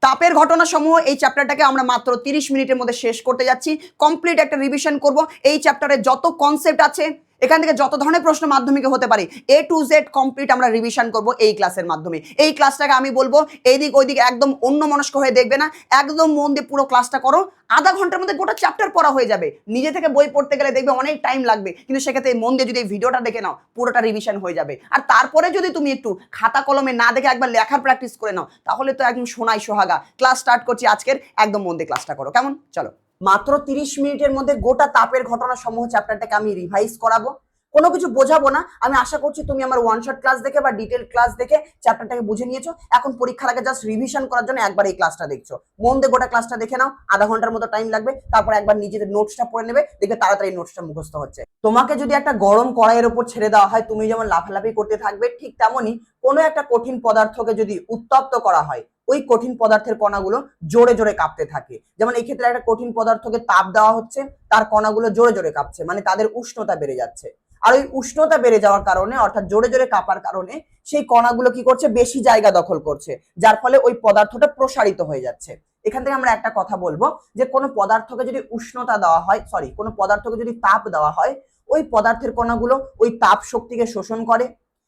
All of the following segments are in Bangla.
তাপের ঘটনা সমূহ এই চ্যাপ্টারটাকে আমরা মাত্র 30 মিনিটের মধ্যে শেষ করতে যাচ্ছি। কমপ্লিট একটা রিভিশন করব। এই চ্যাপ্টারে যত কনসেপ্ট আছে, এখান থেকে যত ধরনের প্রশ্ন মাধ্যমিকে হতে পারে, A to Z কমপ্লিট আমরা রিভিশন করব এই ক্লাসের মাধ্যমে। এই ক্লাসটাকে আমি বলবো এইদিক ওইদিক একদম অন্যমনস্ক হয়ে দেখবে না, একদম মন দিয়ে পুরো ক্লাসটা করো। আধা ঘন্টার মধ্যে গোটা চ্যাপ্টার পড়া হয়ে যাবে। নিজে থেকে বই পড়তে গেলে দেখবে অনেক টাইম লাগবে, কিন্তু সেক্ষেত্রে মন দিয়ে যদি এই ভিডিওটা দেখে নাও পুরোটা রিভিশন হয়ে যাবে। আর তারপরে যদি তুমি একটু খাতা কলমে না দেখে একবার লেখার প্র্যাকটিস করে নাও, তাহলে তো একদম সোনাই সোহাগা। ক্লাস স্টার্ট করছি আজকের, একদম মন দিয়ে ক্লাসটা করো, কেমন? চলো, মাত্র 30 মিনিটের মধ্যে গোটা তাপের ঘটনা সমূহ চ্যাপ্টারটাকে আমি রিভাইজ করাবো। কোনো কিছু বোঝাবো না। আমি আশা করছি তুমি আমার ওয়ান শট ক্লাস দেখে বা ডিটেল ক্লাস দেখে চ্যাপ্টারটাকে বুঝে নিয়েছো। এখন পরীক্ষার আগে জাস্ট রিভিশন করার জন্য একবার এই ক্লাসটা দেখছো। মন দিয়ে গোটা ক্লাসটা দেখে নাও, আধা ঘন্টার মতো টাইম লাগবে। তারপর একবার নিজেদের নোটসটা পড়ে নেবে, দেখবে তাড়াতাড়ি নোটসটা মুখস্থ হচ্ছে। তোমাকে যদি একটা গরম কড়াইয়ের উপর ছেড়ে দেওয়া হয়, তুমি যেমন লাফালাফি করতে থাকবে, ঠিক তেমনই কোনো একটা কঠিন পদার্থকে যদি উত্তপ্ত করা হয়, ওই কঠিন পদার্থের কণাগুলো জোরে জোরে কাঁপতে থাকে। যেমন এই ক্ষেত্রে একটা কঠিন পদার্থকে তাপ দেওয়া হচ্ছে, তার কণাগুলো জোরে জোরে কাঁপছে, মানে তাদের উষ্ণতা বেড়ে যাচ্ছে। আর ওই উষ্ণতা বেড়ে যাওয়ার কারণে, অর্থাৎ জোরে জোরে কাঁপার কারণে, সেই কণাগুলো কি করছে, বেশি জায়গা দখল করছে, যার ফলে ওই পদার্থটা প্রসারিত হয়ে যাচ্ছে। এখান থেকে আমরা একটা কথা বলবো যে কোনো পদার্থকে যদি উষ্ণতা দেওয়া হয়, কোনো পদার্থকে যদি তাপ দেওয়া হয়, ওই পদার্থের কণাগুলো ওই তাপ শক্তিকে শোষণ করে।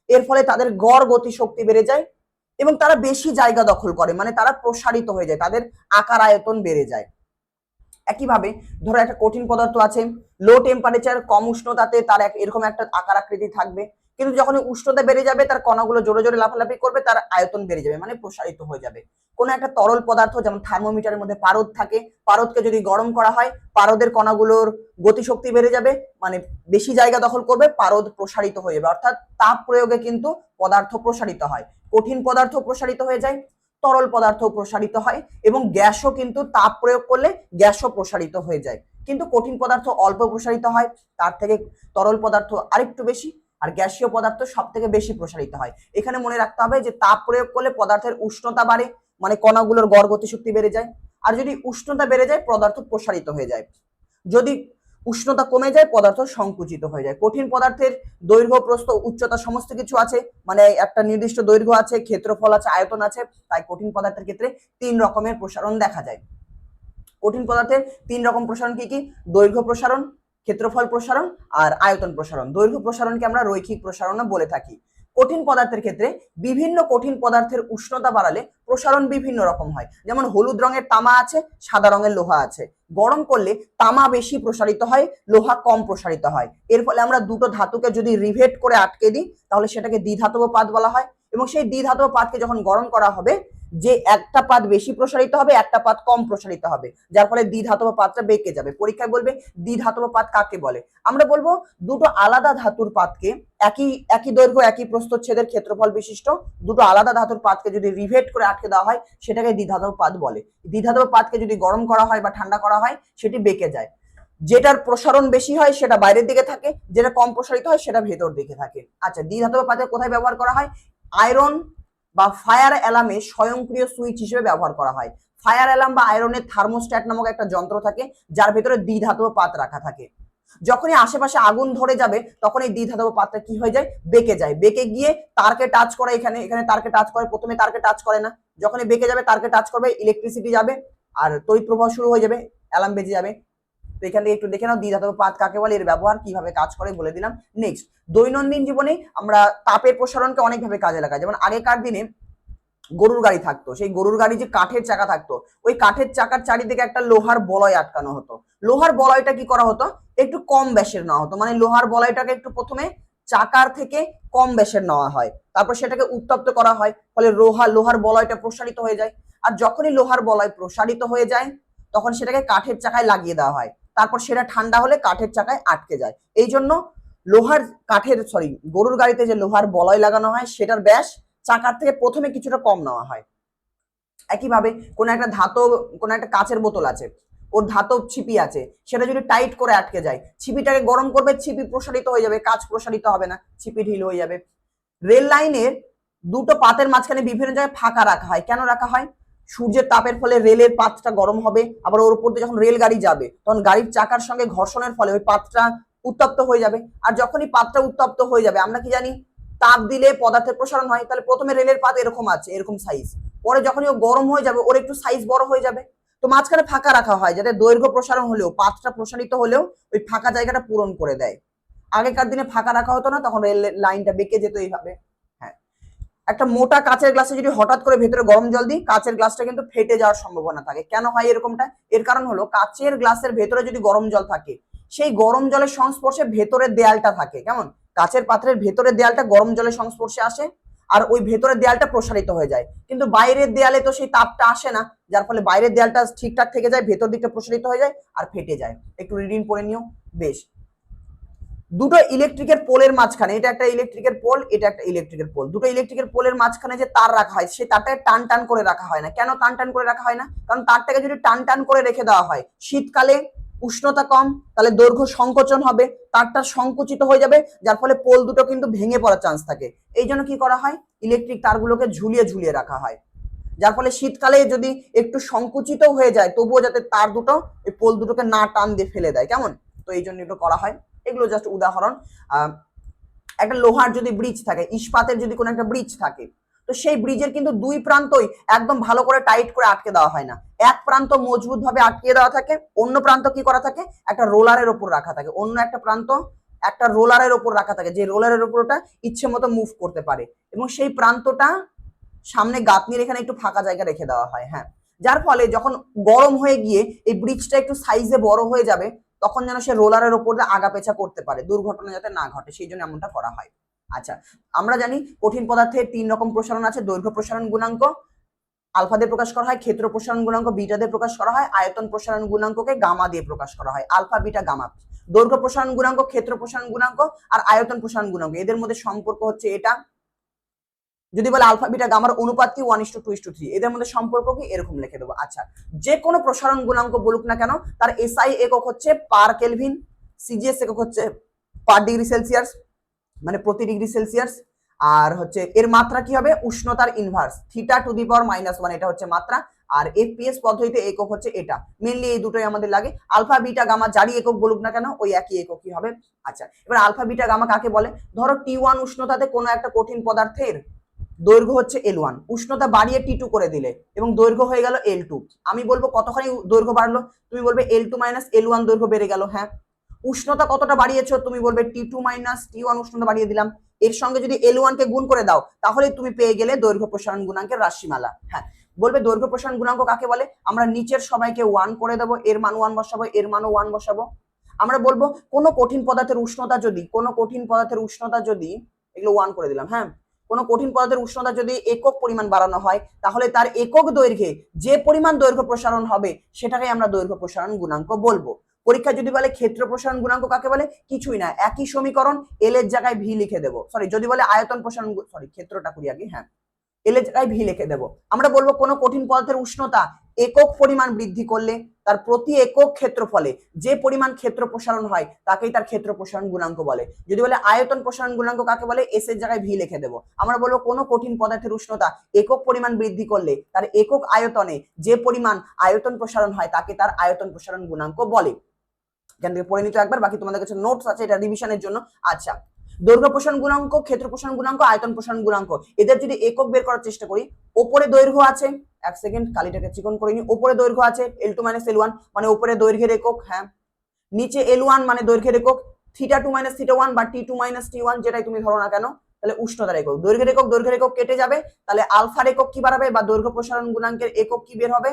এর ফলে তাদের গড় গতি শক্তি বেড়ে যায় এবং তারা বেশি জায়গা দখল করে, মানে তারা প্রসারিত হয়ে যায়, তাদের আকার আয়তন বেড়ে যায়। একইভাবে ধরো একটা কঠিন পদার্থ আছে, লো টেম্পারেচার, কম উষ্ণতাতে তার এরকম একটা আকার আকৃতি থাকবে, কিন্তু যখন উষ্ণতা বেড়ে যাবে তার কণাগুলো জোরে জোরে লাফালাফি করবে, তার আয়তন বেড়ে যাবে, মানে প্রসারিত হয়ে যাবে। কোনো একটা তরল পদার্থ, যেমন থার্মোমিটারের মধ্যে পারদ থাকে, পারদকে যদি গরম করা হয়, পারদের কণাগুলোর গতিশক্তি বেড়ে যাবে, মানে বেশি জায়গা দখল করবে, পারদ প্রসারিত হয়ে যাবে। অর্থাৎ তাপ প্রয়োগে কিন্তু পদার্থ প্রসারিত হয়, কঠিন পদার্থ প্রসারিত হয়ে যায়, তরল পদার্থ প্রসারিত হয়, এবং গ্যাসও কিন্তু তাপ প্রয়োগ করলে গ্যাসও প্রসারিত হয়ে যায়। কিন্তু কঠিন পদার্থ অল্প প্রসারিত হয়, তার থেকে তরল পদার্থ আরেকটু বেশি, আর গ্যাসীয় পদার্থ সব থেকে বেশি প্রসারিত হয়। এখানে মনে রাখতে হবে যে তাপ প্রয়োগ করলে পদার্থের উষ্ণতা বাড়ে, মানে কণাগুলোর গড় গতিশক্তি বেড়ে যায়। আর যদি উষ্ণতা বেড়ে যায়, পদার্থ প্রসারিত হয়ে যায়। যদি উষ্ণতা কমে যায়, পদার্থ সংকুচিত হয়ে যায়। কঠিন পদার্থের দৈর্ঘ্য, প্রস্থ, উচ্চতা সমস্ত কিছু আছে, মানে একটা নির্দিষ্ট দৈর্ঘ্য আছে, ক্ষেত্রফল আছে, আয়তন আছে। তাই কঠিন পদার্থের ক্ষেত্রে 3 রকমের প্রসারণ দেখা যায়। কঠিন পদার্থের 3 রকম প্রসারণ কি কি? দৈর্ঘ্য প্রসারণ, ক্ষেত্রফল প্রসারণ আর আয়তন প্রসারণ। দৈর্ঘ্য প্রসারণকে আমরা রৈখিক প্রসারণও বলে থাকি। কঠিন পদার্থের ক্ষেত্রে বিভিন্ন কঠিন পদার্থের উষ্ণতা বাড়ালে প্রসারণ বিভিন্ন রকম হয়। যেমন হলুদ রঙের তামা আছে, সাদা রঙের লোহা আছে। গরম করলে তামা বেশি প্রসারিত হয়, লোহা কম প্রসারিত হয়। এর ফলে আমরা দুটো ধাতুকে যদি রিভেট করে আটকে দিই, তাহলে সেটাকে দ্বিধাতব পাত বলা হয়। এবং সেই দ্বিধাতব পাতকে যখন গরম করা হবে, যে একটা পাত বেশি প্রসারিত হবে, একটা পাত কম প্রসারিত হবে, যার ফলে দ্বিধাতব পাতটা বেঁকে যাবে। পরীক্ষায় বলবে দ্বিধাতব পাত কাকে বলে? আমরা বলবো দুটো আলাদা ধাতুর পাতকে, একই দৈর্ঘ্য একই প্রস্থচ্ছেদের ক্ষেত্রফল বিশিষ্ট দুটো আলাদা ধাতুর পাতকে যদি রিভেট করে আটকে দেওয়া হয়, সেটাকে দ্বিধাতব পাত বলে। দ্বিধাতব পাতকে যদি গরম করা হয় বা ঠান্ডা করা হয়, সেটি বেঁকে যায়। যেটার প্রসারণ বেশি হয় সেটা বাইরের দিকে থাকে, যেটা কম প্রসারিত হয় সেটা ভেতর দিকে থাকে। আচ্ছা, দ্বিধাতব পাতে কোথায় ব্যবহার করা হয়? আয়রন বা ফায়ার অ্যালার্মে স্বয়ংক্রিয় সুইচ হিসেবে ব্যবহার করা হয়। ফায়ার অ্যালার্ম বা আয়রনের থার্মোস্ট্যাট নামক একটা যন্ত্র থাকে, যার ভেতরে দ্বিধাতব পাত রাখা থাকে। যখনই আশেপাশে আগুন ধরে যাবে, তখন এই দ্বিধাতব পাতটা কি হয়ে যায়? বেঁকে যায়। বেঁকে গিয়ে তারকে টাচ করে, এখানে তারকে টাচ করে, প্রথমে তারকে টাচ করে না, যখনই বেঁকে যাবে তারকে টাচ করবে, ইলেকট্রিসিটি যাবে আর তড়িৎ প্রবাহ শুরু হয়ে যাবে, অ্যালার্ম বেজে যাবে। তো এখান থেকে একটু দেখে নাও দ্বিধাতব পাত কাকে বলে, এর ব্যবহার কিভাবে কাজ করে বলে দিলাম। নেক্সট, দৈনন্দিন জীবনে আমরা তাপের প্রসারণকে অনেকভাবে কাজে লাগাই। যেমন আগেকার দিনে গরুর গাড়ি থাকতো, সেই গরুর গাড়ি যে কাঠের চাকা থাকতো, ওই কাঠের চাকার চারিদিকে একটা লোহার বলয় আটকানো হতো। লোহার বলয়টা কি করা হতো? একটু কম ব্যাসের নেওয়া হতো, মানে লোহার বলয়টাকে একটু প্রথমে চাকার থেকে কম ব্যাসের নেওয়া হয়, তারপর সেটাকে উত্তপ্ত করা হয়, ফলে লোহার বলয়টা প্রসারিত হয়ে যায়। আর যখনই লোহার বলয় প্রসারিত হয়ে যায়, তখন সেটাকে কাঠের চাকায় লাগিয়ে দেওয়া হয়, তারপর সেটা ঠান্ডা হলে কাঠের চাকায় আটকে যায়। এই জন্য গরুর গাড়িতে যে লোহার বলয় লাগানো হয়, সেটার ব্যাস চাকার থেকে প্রথমে কিছুটা কম নেওয়া হয়। একইভাবে কোনো একটা কাচের বোতল আছে, ওর ধাতব ছিপি আছে, সেটা যদি টাইট করে আটকে যায়, ছিপিটাকে গরম করবে, ছিপি প্রসারিত হয়ে যাবে, কাচ প্রসারিত হবে না, ছিপি ঢিল হয়ে যাবে। রেল লাইনের দুটো পাতের মাঝখানে বিভিন্ন জায়গায় ফাঁকা রাখা হয়। কেন রাখা হয়? সূর্যের তাপের ফলে রেলের পাতটা গরম হবে, আবার ওর উপর দিয়ে যখন রেল গাড়ি যাবে, তখন গাড়ির চাকার সঙ্গে ঘর্ষণের ফলে ওই পাতটা উত্তপ্ত হয়ে যাবে। আর যখনই পাতটা উত্তপ্ত হয়ে যাবে, আমরা কি জানি তাপ দিলে পদার্থের প্রসারণ হয়, তাহলে প্রথমে রেলের পাত এরকম আছে, এরকম সাইজ, পরে যখনই ও গরম হয়ে যাবে ওর একটু সাইজ বড় হয়ে যাবে, তো মাঝখানে ফাঁকা রাখা হয় যাতে দৈর্ঘ্য প্রসারণ হলেও, পাতটা প্রসারিত হলেও ওই ফাঁকা জায়গাটা পূরণ করে দেয়। আগেকার দিনে ফাঁকা রাখা হতো না, তখন রেল লাইনটা বেঁকে যেত এইভাবে। হ্যাঁ, একটা মোটা কাচের গ্লাসে যদি হঠাৎ করে ভেতরে গরম জল দিই, কাচের গ্লাসটা কিন্তু ফেটে যাওয়ার সম্ভাবনা থাকে। কেন হয় এরকমটা? এর কারণ হলো কাচের গ্লাসের ভেতরে যদি গরম জল থাকে, সেই গরম জলের সংস্পর্শে ভেতরের দেয়ালটা থাকে, কেমন কাচের পাত্রের ভেতরের দেয়ালটা গরম জলের সংস্পর্শে আসে আর ওই ভেতরের দেয়ালটা প্রসারিত হয়ে যায়, কিন্তু বাইরের দেয়ালে তো সেই তাপটা আসে না, যার ফলে বাইরের দেয়ালটা ঠিকঠাক থেকে যায়, ভেতর দিকটা প্রসারিত হয়ে যায় আর ফেটে যায়। একটু রিডিং পড়ে নিও। বেশ, দুটো ইলেকট্রিকের পোলের মাঝখানে, এটা একটা ইলেকট্রিকের পোল, এটা একটা ইলেকট্রিকের পোল, দুটো ইলেকট্রিকের পোলের মাঝখানে যে তার রাখা হয় সেই তারটাকে টান টান করে রাখা হয় না। কেন টান টান করে রাখা হয় না? কারণ তারটাকে যদি টান টান করে রেখে দেওয়া হয়, শীতকালে উষ্ণতা কম, তাহলে দৈর্ঘ্য সংকোচন হবে, তারটা সংকুচিত হয়ে যাবে, যার ফলে পোল দুটো কিন্তু ভেঙে পড়ার চান্স থাকে। এই জন্য কি করা হয়, ইলেকট্রিক তারগুলোকে ঝুলিয়ে ঝুলিয়ে রাখা হয়, যার ফলে শীতকালে যদি একটু সংকুচিত হয়ে যায় তবুও যাতে তার দুটো এই পোল দুটোকে না টান দিয়ে ফেলে দেয়, কেমন। তো এই জন্য এটা করা হয়। এগুলো জাস্ট উদাহরণ। একটা লোহার যদি ব্রিজ থাকে, ইস্পাতের যদি কোনো একটা ব্রিজ থাকে, তো সেই ব্রিজের কিন্তু দুই প্রান্তই একদম ভালো করে টাইট করে আটকে দেওয়া হয় না, এক প্রান্ত মজবুত ভাবে আটকে দেওয়া থাকে, অন্য প্রান্ত কি করা থাকে, একটা রোলারের ওপর রাখা থাকে, অন্য একটা প্রান্ত একটা রোলারের ওপর রাখা থাকে, যে রোলারের ওপরটা ইচ্ছে মতো মুভ করতে পারে, এবং সেই প্রান্তটা সামনে গাঁথনির এখানে একটু ফাঁকা জায়গা রেখে দেওয়া হয়। হ্যাঁ, যার ফলে যখন গরম হয়ে গিয়ে এই ব্রিজটা একটু সাইজে বড় হয়ে যাবে, তখন যেন সে রোলারের ওপর দিয়ে আগা পেছা করতে পারে, দুর্ঘটনা যাতে না ঘটে, সেই জন্য এমনটা করা হয়। আচ্ছা, আমরা জানি কঠিন পদার্থের 3 রকম প্রসারণ আছে। দৈর্ঘ্য প্রসারণ গুণাঙ্ক আলফা দিয়ে প্রকাশ করা হয়, ক্ষেত্র প্রসারণ গুণাঙ্ক বিটা দিয়ে প্রকাশ করা হয়, আয়তন প্রসারণ গুণাঙ্ককে গামা দিয়ে প্রকাশ করা হয়। Alpha, beta, gamma. দৈর্ঘ্য প্রসারণ গুণাঙ্ক, ক্ষেত্র প্রসারণ গুণাঙ্ক আর আয়তন প্রসারণ গুণাঙ্ক, এদের মধ্যে সম্পর্ক হচ্ছে এটা। যদি বলে আলফা বিটা গামার অনুপাত কি 1:2:3, এদের মধ্যে সম্পর্ক কি, এরকম লিখে দেবো। আচ্ছা, যে কোনো প্রসারণ গুণাঙ্ক বলুক না কেন, তার এসআই একক হচ্ছে পার কেলভিন, সিজিএস একক হচ্ছে পার ডিগ্রি সেলসিয়াস, মানে প্রতি ডিগ্রি সেলসিয়াস, আর হচ্ছে এর মাত্রা কি হবে, উষ্ণতার ইনভার্স থিটা টু দি পাওয়ার -1, এটা হচ্ছে মাত্রা, আর এফপিএস পদ্ধতিতে একক হচ্ছে এটা। মেনলি এই দুটোই আমাদের লাগে। আলফা বিটা গামা যারই একক বলুক না কেন ওই একই একই হবে। আচ্ছা, এবার আলফা বিটা গামা কাকে বলে? ধরো T1 উষ্ণতাতে কোনো একটা কঠিন পদার্থের দৈর্ঘ্য হচ্ছে L1, উষ্ণতা বাড়িয়ে T2 করে দিলে এবং দৈর্ঘ্য হয়ে গেল L2। আমি বলবো কতখানি দৈর্ঘ্য বাড়লো, তুমি বলবে L2 - L1 দৈর্ঘ্য বেড়ে গেল। হ্যাঁ, উষ্ণতা কতটা বাড়িয়েছো, তুমি বলবে T2 - T1 উষ্ণতা বাড়িয়ে দিলাম। এর সঙ্গে যদি L1 কে গুণ করে দাও তাহলে তুমি পেয়ে গেলে দৈর্ঘ্য প্রসারণ গুণাঙ্কের রাশিমালা। হ্যাঁ, বলবে দৈর্ঘ্য প্রসারণ গুণাঙ্ক কাকে বলে? আমরা নিচের সবাইকে 1 করে দেবো, এর মান 1 বসাবো, এর মানও 1 বসাবো। আমরা বলবো কোনো কঠিন পদার্থের উষ্ণতা যদি এগুলো 1 করে দিলাম। হ্যাঁ, কোনো কঠিন পদার্থের উষ্ণতা যদি একক পরিমাণ বাড়ানো হয় তাহলে তার একক দৈর্ঘ্যে যে পরিমাণ দৈর্ঘ্য প্রসারণ হবে সেটাকে আমরা দৈর্ঘ্য প্রসারণ গুণাঙ্ক বলবো। পরীক্ষা যদি বলে ক্ষেত্র প্রসারণ গুণাঙ্ক কাকে বলে, কিছুই না, একই সমীকরণ, এল এর জায়গায় ভি লিখে দেবো। সরি, যদি বলে আয়তন প্রসারণ, সরি ক্ষেত্রটা করি আগে। হ্যাঁ, এল এর জায়গায় ভি লিখে দেবো। আমরা বলবো কোনো কঠিন পদার্থের উষ্ণতা একক পরিমাণ বৃদ্ধি করলে তার প্রতি একক ক্ষেত্রফলে যে পরিমাণ ক্ষেত্র প্রসারণ হয় তাকেই তার ক্ষেত্র প্রসারণ গুণাঙ্ক বলে। যদি বলে আয়তন প্রসারণ গুণাঙ্ক কাকে বলে, এস এর জায়গায় ভি লিখে দেবো। আমরা বলবো কোনো কঠিন পদার্থের উষ্ণতা একক পরিমাণ বৃদ্ধি করলে তার একক আয়তনে যে পরিমাণ আয়তন প্রসারণ হয় তাকে তার আয়তন প্রসারণ গুণাঙ্ক বলে। এখান থেকে পড়ে নিতে একবার, বাকি তোমাদের কাছে নোটস আছে এটা রিভিশনের জন্য। আচ্ছা, দৈর্ঘ্য প্রসারণ গুণাঙ্ক, ক্ষেত্র প্রসারণ গুণাঙ্ক, আয়তন প্রসারণ গুণাঙ্ক, এদের যদি একক বের করার চেষ্টা করি, ওপরে দৈর্ঘ্য আছে, এক সেকেন্ড কালিটাকে চিকন করে নি, ওপরে দৈর্ঘ্য আছে L2 - L1 মানে উপরে দৈর্ঘ্যের একক। হ্যাঁ, নিচে L1 মানে দৈর্ঘ্যের একক, θ2 - θ1 বা T2 - T1 যেটাই তুমি ধরো না কেন, তাহলে উষ্ণতার একক। দৈর্ঘ্যের একক কেটে যাবে, তাহলে আলফার একক কি বাড়াবে বা দৈর্ঘ্য প্রসারণ গুণাঙ্কের একক কি বের হবে,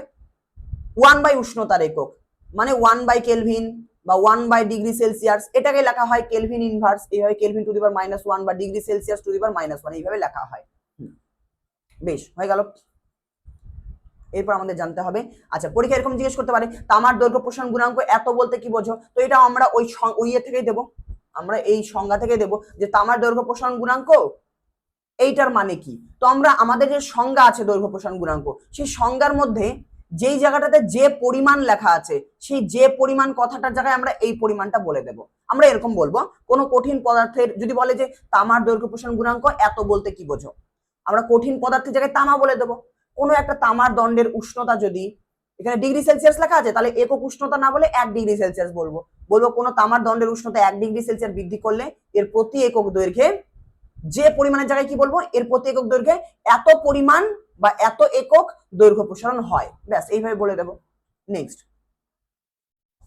1 উষ্ণতার একক, মানে 1 কেলভিন বা 1 ডিগ্রি সেলসিয়াস, এটাকে লেখা হয় কেলভিন ইনভার্স, এইভাবে কেলভিন টু দি পাওয়ার -1 বা ডিগ্রি সেলসিয়াস টু দি পাওয়ার -1 এইভাবে লেখা হয়। বেশ, হয়ে গেল। এরপর আমাদের জানতে হবে, আচ্ছা পরীক্ষা এরকম জিজ্ঞেস করতে পারে তামার দৈর্ঘ্য প্রসারণ গুণাঙ্ক এত বলতে কি বোঝো, তো এটা আমরা ওই থেকেই দেবো, আমরা এই সংজ্ঞা থেকে দেবো যে তামার দৈর্ঘ্য প্রসারণ গুণাঙ্ক এইটার মানে কি। তো আমরা আমাদের যে সংজ্ঞা আছে দৈর্ঘ্য প্রসারণ গুণাঙ্ক, সেই সংজ্ঞার মধ্যে যেই জায়গাটাতে যে পরিমাণ লেখা আছে সেই যে পরিমাণ কথাটার জায়গায় আমরা এই পরিমাণটা বলে দেব। আমরা এরকম বলবো, কোনো কঠিন পদার্থের যদি বলে যে তামার দৈর্ঘ্য প্রসারণ গুণাঙ্ক এত বলতে কি বোঝো, আমরা কঠিন পদার্থের জায়গায় তামা বলে দেবো। কোনো একটা তামার দণ্ডের উষ্ণতা যদি এখানে ডিগ্রি সেলসিয়াস লেখা আছে তাহলে একক উষ্ণতা না বলে 1 ডিগ্রি সেলসিয়াস বলবো। কোনো তামার দণ্ডের উষ্ণতা 1 ডিগ্রি সেলসিয়াস বৃদ্ধি করলে এর প্রতি একক দৈর্ঘ্যে যে পরিমাণের জায়গায় কি বলবো, এর প্রতি একক দৈর্ঘ্যে এত পরিমাণ বা এত একক দৈর্ঘ্য প্রসারণ হয়, ব্যাস এইভাবে বলে দেবো। নেক্সট,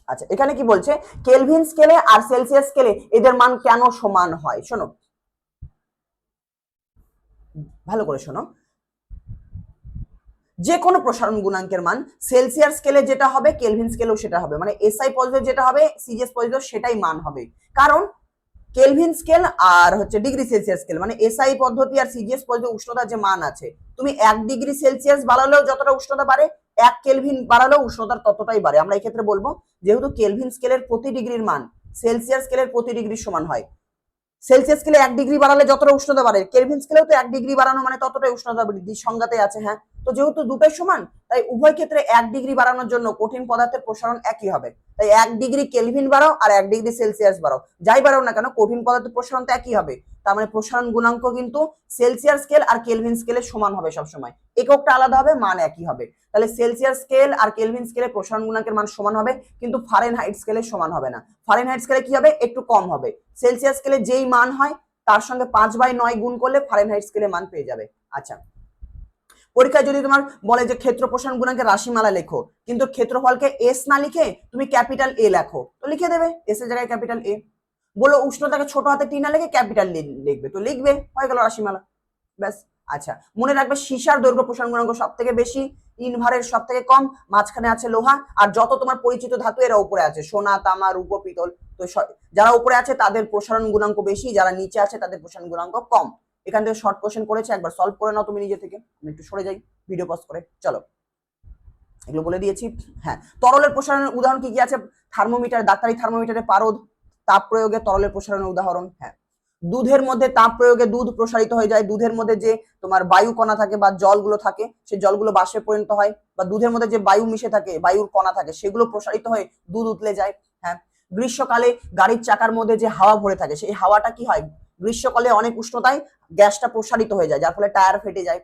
আচ্ছা এখানে কি বলছে, কেলভিন স্কেলে আর সেলসিয়াস স্কেলে এদের মান কেন সমান হয়? শোনো ভালো করে শোনো, যে কোনো প্রসারণ গুণাঙ্কের মান সেলসিয়াস স্কেলে যেটা হবে কেলভিন স্কেলেও সেটা হবে, মানে এসআই পদ্ধতি যেটা হবে সিজিএস পদ্ধতি সেটাই মান হবে। কারণ কেলভিন স্কেল আর হচ্ছে ডিগ্রি সেলসিয়াস স্কেল, মানে এসআই পদ্ধতি আর সিজিএস পদ্ধতি উষ্ণতার যে মান আছে, তুমি 1 ডিগ্রি সেলসিয়াস বাড়ালেও যতটা উষ্ণতা বাড়ে, 1 কেলভিন বাড়ালেও উষ্ণতার ততটাই বাড়ে। আমরা এই ক্ষেত্রে বলবো যেহেতু কেলভিন স্কেলের প্রতি ডিগ্রির মান সেলসিয়াস স্কেলের প্রতি ডিগ্রির সমান হয়, সেলসিয়াস স্কেলে 1 ডিগ্রি বাড়ালে যতটা উষ্ণতা বাড়ে, কেলভিন স্কেলেও তো 1 ডিগ্রি বাড়ানো মানে ততটাই উষ্ণতা বৃদ্ধি, সংজ্ঞাতে আছে। হ্যাঁ, তো যেহেতু দুটোই সমান, তাই উভয় ক্ষেত্রে 1 ডিগ্রি বাড়ানোর জন্য কঠিন পদার্থের প্রসারণ একই হবে। তাই 1 ডিগ্রি কেলভিন বাড়াও আর 1 ডিগ্রি সেলসিয়াস বাড়াও, যাই বাড়াও না কেন কঠিন পদার্থের প্রসারণ তো একই হবে। তার মানে প্রসারণ গুণাঙ্ক কিন্তু সেলসিয়াস স্কেল আর কেলভিন স্কেলের সমান হবে সবসময়, এককটা আলাদা হবে, মান একই হবে। তাহলে সেলসিয়াস স্কেল আর কেলভিন স্কেলে প্রসারণ গুণাঙ্কের মান সমান হবে, কিন্তু ফারেনহাইট স্কেলে সমান হবে না। ফারেনহাইট স্কেলে কি হবে, একটু কম হবে। সেলসিয়াস স্কেলে যেই মান হয় তার সঙ্গে 5/9 গুণ করলে ফারেনহাইট স্কেলে মান পেয়ে যাবে। আচ্ছা, পরীক্ষায় যদি তোমার বলে যে ক্ষেত্র প্রসারণ গুণাঙ্কের রাশিমালা লেখো, কিন্তু ক্ষেত্রফলকে এস না লিখে তুমি ক্যাপিটাল এ লেখো, তো লিখে দেবে এস এর জায়গায় ক্যাপিটাল এ। বলো উষ্ণতাকে ছোট হাতে টি না লিখে ক্যাপিটাল লিখবে, তো লিখবে, হয়ে গেল রাশিমালা, ব্যাস। আচ্ছা, মনে রাখবে সীসার দৈর্ঘ্য প্রসারণ গুণাঙ্ক সব থেকে বেশি, ইনভারের সব থেকে কম, মাঝখানে আছে লোহা, আর যত তোমার পরিচিত ধাতু এরা উপরে আছে, সোনা তামা রূপ পিতল। তো যারা উপরে আছে তাদের প্রসারণ গুণাঙ্ক বেশি, যারা নিচে আছে তাদের প্রসারণ গুণাঙ্ক কম। এখান থেকে শর্ট কোশ্চেন করেছে, একবার সলভ করে নাও তুমি নিজে থেকে। আমি একটু সরে যাই ভিডিও পজ করে, চলো এগুলো বলে দিয়েছি। হ্যাঁ, তরলের প্রসারণের উদাহরণ কি কি আছে? থার্মোমিটার, ডাক্তারি থার্মোমিটারে পারদ, তাপ প্রয়োগে তরলের প্রসারণের উদাহরণ। হ্যাঁ, দুধের মধ্যে তাপ প্রয়োগে দুধ প্রসারিত হয়ে যায়, দুধের মধ্যে যে তোমার বায়ু কণা থাকে বা জলগুলো থাকে সেই জলগুলো বাষ্পে পরিণত হয়, বা দুধের মধ্যে যে বায়ু মিশে থাকে, বায়ুর কণা থাকে, সেগুলো প্রসারিত হয়ে দুধ উতলে যায়। হ্যাঁ, গ্রীষ্মকালে গাড়ির চাকার মধ্যে যে হাওয়া ভরে থাকে সেই হাওয়াটা কি হয়, গ্রীষ্মকালে অনেক উষ্ণতায় গ্যাসটা প্রসারিত হয়ে যায়, যার ফলে টায়ার ফেটে যায়।